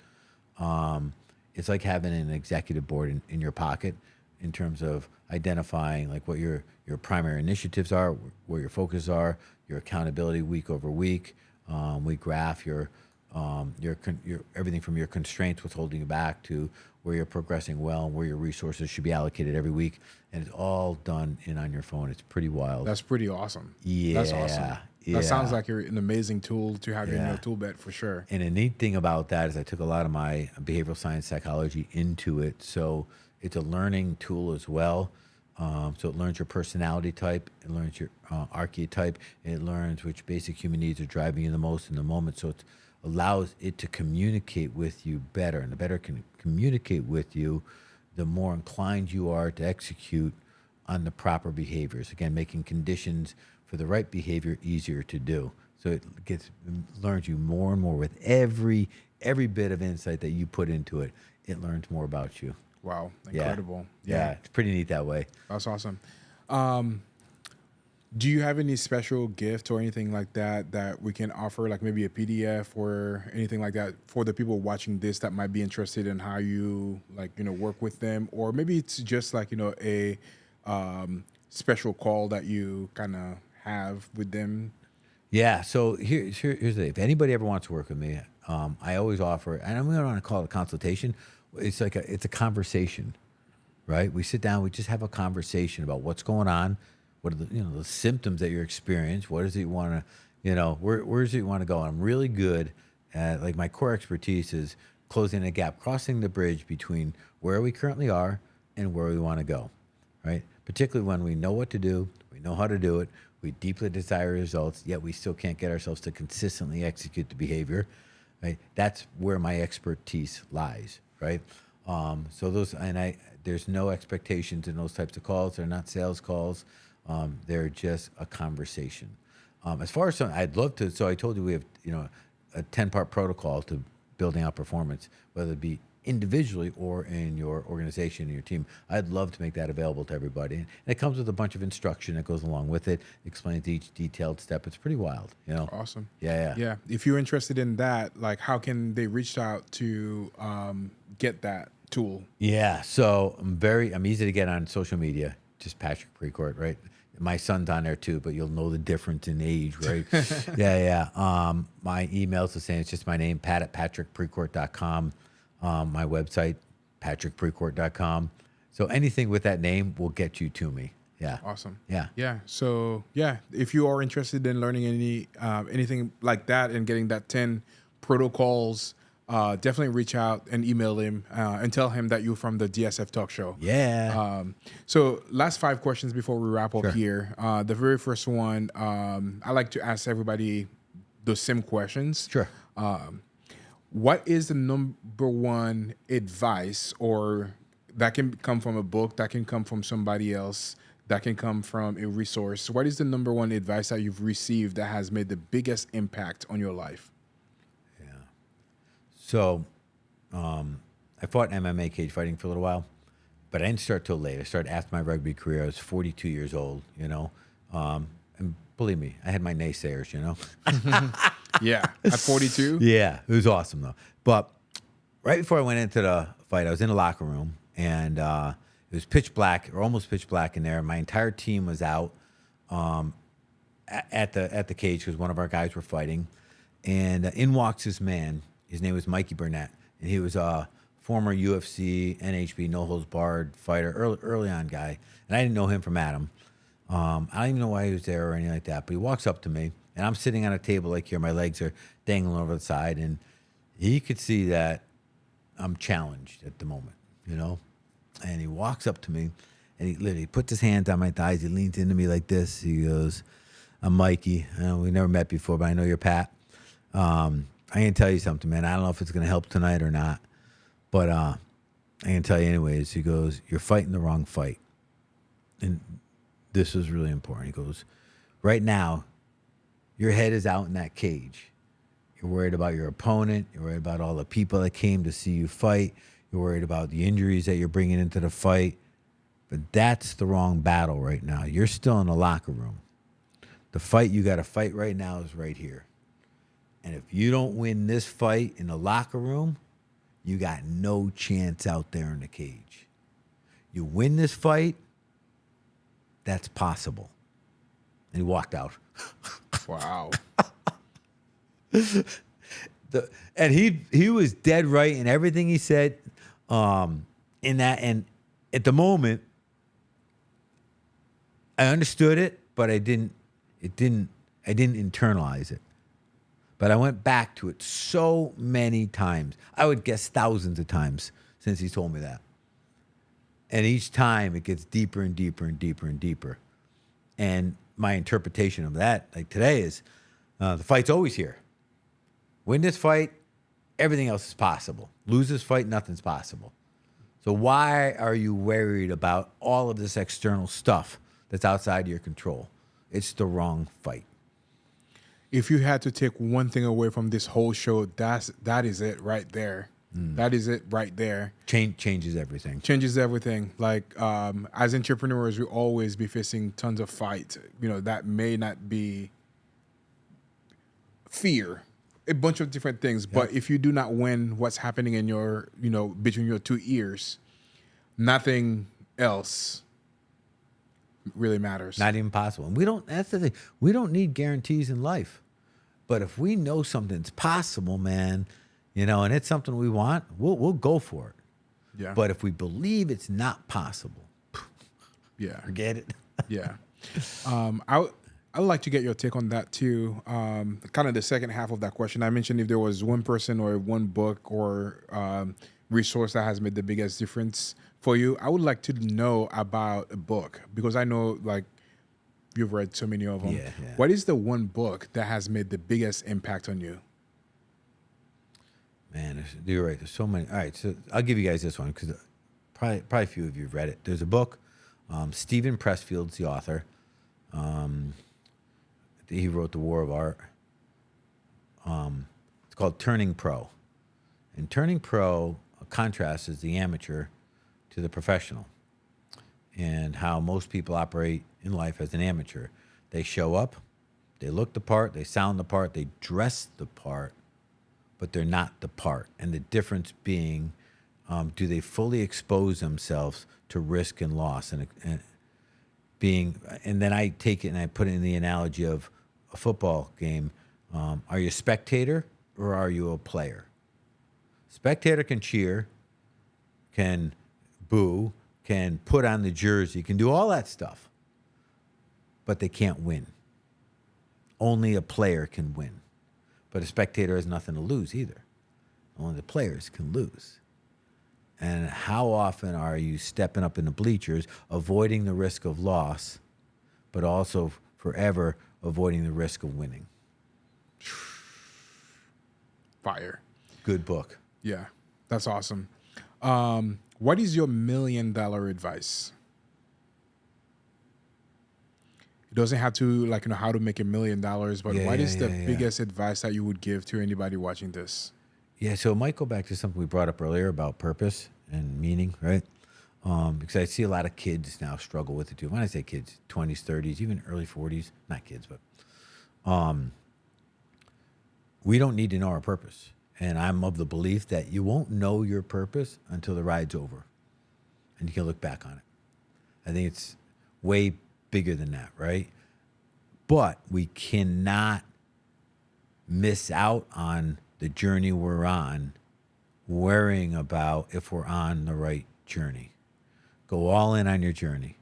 It's like having an executive board in your pocket in terms of identifying like what your primary initiatives are, where your focus are, your accountability week over week. We graph your everything from your constraints, what's holding you back, to where you're progressing well, and where your resources should be allocated every week, and it's all done in on your phone. It's pretty wild. That's pretty awesome. Yeah, That's awesome. yeah. That sounds like an amazing tool to have in Yeah. your tool belt for sure. And a neat thing about that is I took a lot of my behavioral science psychology into it. So it's a learning tool as well. So it learns your personality type, it learns your archetype, and it learns which basic human needs are driving you the most in the moment. So it allows it to communicate with you better. And the better it can communicate with you, the more inclined you are to execute on the proper behaviors. Again, making conditions for the right behavior easier to do. So it learns you more and more with every bit of insight that you put into it. It learns more about you. Wow, Yeah. incredible. Yeah, it's pretty neat that way. That's awesome. Do you have any special gift or anything like that we can offer, like maybe a PDF or anything like that for the people watching this that might be interested in how you work with them, or maybe it's just like a special call that you kind of have with them? Yeah. So here's the thing. If anybody ever wants to work with me, I always offer, and I'm going to want to call it a consultation. It's a conversation, right? We sit down, we just have a conversation about what's going on. What are the symptoms that you're experiencing? What is it you want to, where is it you want to go? I'm really good at, like, my core expertise is closing the gap, crossing the bridge between where we currently are and where we want to go, right? Particularly when we know what to do, we know how to do it, we deeply desire results, yet we still can't get ourselves to consistently execute the behavior, right? That's where my expertise lies, right? There's no expectations in those types of calls. They're not sales calls. They're just a conversation. As far as I'd love to, so I told you we have, a 10-part protocol to building out performance, whether it be individually or in your organization and your team. I'd love to make that available to everybody. And it comes with a bunch of instruction that goes along with it, explains each detailed step. It's pretty wild, Awesome. Yeah. If you're interested in that, like, how can they reach out to get that tool? Yeah. So I'm easy to get on social media. Just Patrick Precourt, right? My son's on there too, but you'll know the difference in age, right? Yeah. My email's the same. It's just my name, pat@patrickprecourt.com. My website, patrickprecourt.com. So anything with that name will get you to me. Yeah. Awesome. Yeah. So if you are interested in learning anything like that and getting that 10 protocols, definitely reach out and email him and tell him that you're from the DSF Talk Show. Yeah. So last 5 questions before we wrap up Sure. here. The very first one, I like to ask everybody the same questions. Sure. What is the number one advice, or that can come from a book, that can come from somebody else, that can come from a resource? What is the number one advice that you've received that has made the biggest impact on your life? So I fought MMA cage fighting for a little while, but I didn't start till late. I started after my rugby career. I was 42 years old, and believe me, I had my naysayers, Yeah. At 42? Yeah, it was awesome though. But right before I went into the fight, I was in the locker room, and it was pitch black, or almost pitch black in there. My entire team was out at the cage because one of our guys were fighting, and in walks this man. His name was Mikey Burnett, and he was a former UFC, NHB, no holds barred fighter, early on guy, and I didn't know him from Adam. I don't even know why he was there or anything like that, but he walks up to me, and I'm sitting on a table like here. My legs are dangling over the side, and he could see that I'm challenged at the moment, And he walks up to me, and he literally puts his hands on my thighs. He leans into me like this. He goes, "I'm Mikey. We never met before, but I know you're Pat. I can tell you something, man. I don't know if it's going to help tonight or not, but I can tell you anyways." He goes, "You're fighting the wrong fight." And this was really important. He goes, "Right now, your head is out in that cage. You're worried about your opponent. You're worried about all the people that came to see you fight. You're worried about the injuries that you're bringing into the fight. But that's the wrong battle right now. You're still in the locker room. The fight you got to fight right now is right here. And if you don't win this fight in the locker room, you got no chance out there in the cage. You win this fight, that's possible. And he walked out. Wow. And he was dead right in everything he said. In that, and at the moment, I understood it, but I didn't internalize it. But I went back to it so many times. I would guess thousands of times since he told me that. And each time it gets deeper and deeper and deeper and deeper. And my interpretation of that, like today, is the fight's always here. Win this fight, everything else is possible. Lose this fight, nothing's possible. So why are you worried about all of this external stuff that's outside your control? It's the wrong fight. If you had to take one thing away from this whole show, that is it right there. That is it right there. Changes everything. Changes everything. Like as entrepreneurs, we always be facing tons of fight. You know, that may not be fear, a bunch of different things. Yep. But if you do not win what's happening in your, you know, between your two ears, nothing else really matters. Not even possible. And that's the thing. We don't need guarantees in life. But if we know something's possible, man, you know, and it's something we want, we'll go for it. Yeah. But if we believe it's not possible, forget it. Yeah. I would like to get your take on that too. Kind of the second half of that question. I mentioned if there was one person or one book or resource that has made the biggest difference for you. I would like to know about a book because I know like you've read so many of them. Yeah. What is the one book that has made the biggest impact on you? Man, you're right. There's so many. All right, so I'll give you guys this one because probably a few of you have read it. There's a book. Stephen Pressfield's the author. He wrote The War of Art. It's called Turning Pro. And Turning Pro contrasts the amateur to the professional and how most people operate in life as an amateur. They show up, they look the part, they sound the part, they dress the part, but they're not the part. And the difference being, do they fully expose themselves to risk and loss? And then I take it and I put it in the analogy of a football game. Are you a spectator or are you a player? Spectator can cheer, can boo, can put on the jersey, can do all that stuff, but they can't win. Only a player can win. But a spectator has nothing to lose either. Only the players can lose. And how often are you stepping up in the bleachers, avoiding the risk of loss, but also forever avoiding the risk of winning? Fire. Good book. Yeah, that's awesome. What is your $1 million advice? It doesn't have to like, you know, how to make $1 million, but what is the biggest advice that you would give to anybody watching this? Yeah, so it might go back to something we brought up earlier about purpose and meaning, right? Because I see a lot of kids now struggle with it too. When I say kids, 20s, 30s, even early 40s, not kids, but we don't need to know our purpose. And I'm of the belief that you won't know your purpose until the ride's over and you can look back on it. I think it's way bigger than that, right? But we cannot miss out on the journey we're on, worrying about if we're on the right journey. Go all in on your journey,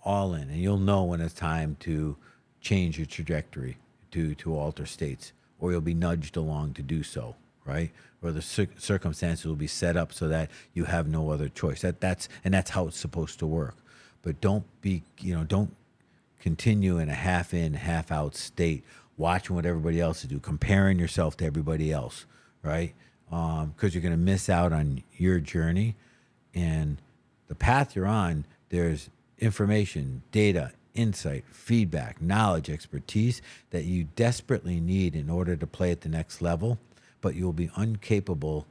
all in, and you'll know when it's time to change your trajectory, to alter states, or you'll be nudged along to do so, right? Or the circumstances will be set up so that you have no other choice. That's how it's supposed to work. But don't continue in a half in, half out state, watching what everybody else is doing, comparing yourself to everybody else, right? Because you're going to miss out on your journey. And the path you're on, there's information, data, insight, feedback, knowledge, expertise that you desperately need in order to play at the next level, but you'll be incapable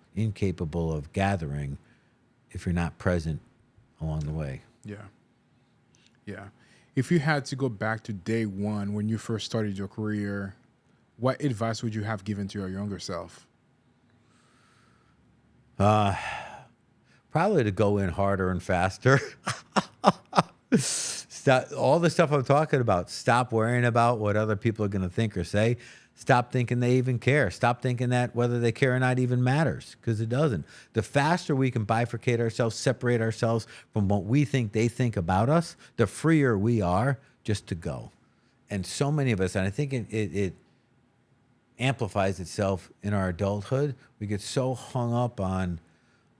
of gathering if you're not present along the way. Yeah. Yeah. If you had to go back to day one when you first started your career, what advice would you have given to your younger self? Probably to go in harder and faster. Stop all the stuff I'm talking about. Stop worrying about what other people are going to think or say. Stop thinking they even care. Stop thinking that whether they care or not even matters, because it doesn't. The faster we can bifurcate ourselves, separate ourselves from what we think they think about us, the freer we are just to go. And so many of us, and I think it amplifies itself in our adulthood, we get so hung up on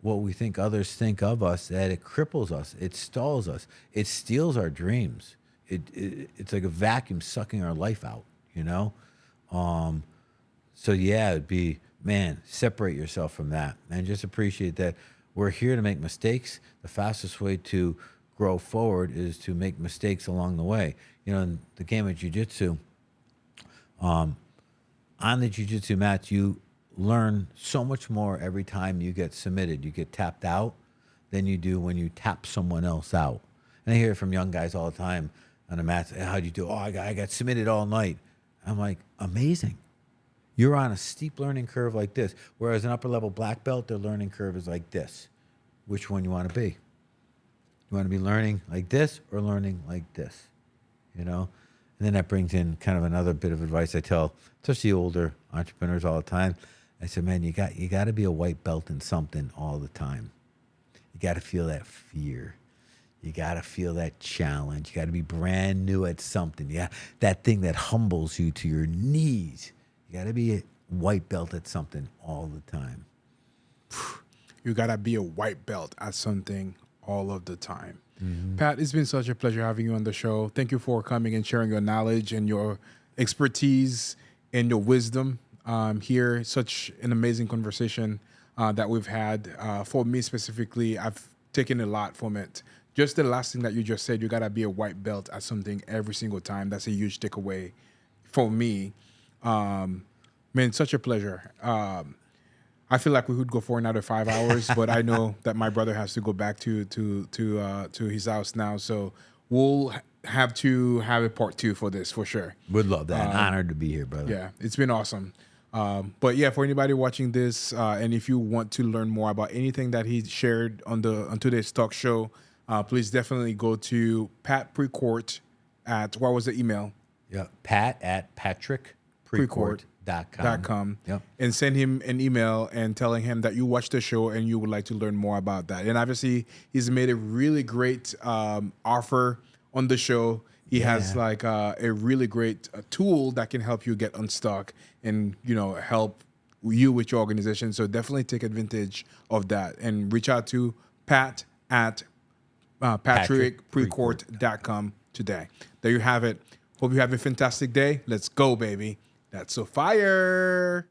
what we think others think of us that it cripples us, it stalls us, it steals our dreams. It's like a vacuum sucking our life out, you know? So yeah, it'd be, man, separate yourself from that and just appreciate that we're here to make mistakes. The fastest way to grow forward is to make mistakes along the way. You know, in the game of jiu-jitsu, on the jiu-jitsu mat, you learn so much more every time you get submitted, you get tapped out, than you do when you tap someone else out. And I hear it from young guys all the time on the mat. How'd you do? Oh, I got submitted all night. I'm like, amazing. You're on a steep learning curve like this. Whereas an upper level black belt, their learning curve is like this. Which one you want to be? You want to be learning like this or learning like this? You know? And then that brings in kind of another bit of advice I tell, especially older entrepreneurs all the time. I said, man, you got to be a white belt in something all the time. You got to feel that fear. You got to feel that challenge. You got to be brand new at something. Yeah, that thing that humbles you to your knees. You got to be a white belt at something all the time. You got to be a white belt at something all of the time. Mm-hmm. Pat, it's been such a pleasure having you on the show. Thank you for coming and sharing your knowledge and your expertise and your wisdom here. Such an amazing conversation that we've had. For me specifically, I've taken a lot from it. Just the last thing that you just said, you got to be a white belt at something every single time. That's a huge takeaway for me. Man, such a pleasure. I feel like we could go for another 5 hours, but I know that my brother has to go back to his house now. So we'll have to have a part 2 for this for sure. Would love that. Honored to be here, brother. Yeah, it's been awesome. But yeah, for anybody watching this, and if you want to learn more about anything that he shared on today's talk show, please definitely go to Pat Precourt at, what was the email? Yeah, Pat at patrickprecourt.com. Yep. And send him an email and telling him that you watched the show and you would like to learn more about that. And obviously, he's made a really great offer on the show. He has like a really great tool that can help you get unstuck and, you know, help you with your organization. So definitely take advantage of that and reach out to Pat at patrickprecourt.com today. There you have it. Hope you have a fantastic day. Let's go, baby. That's so fire.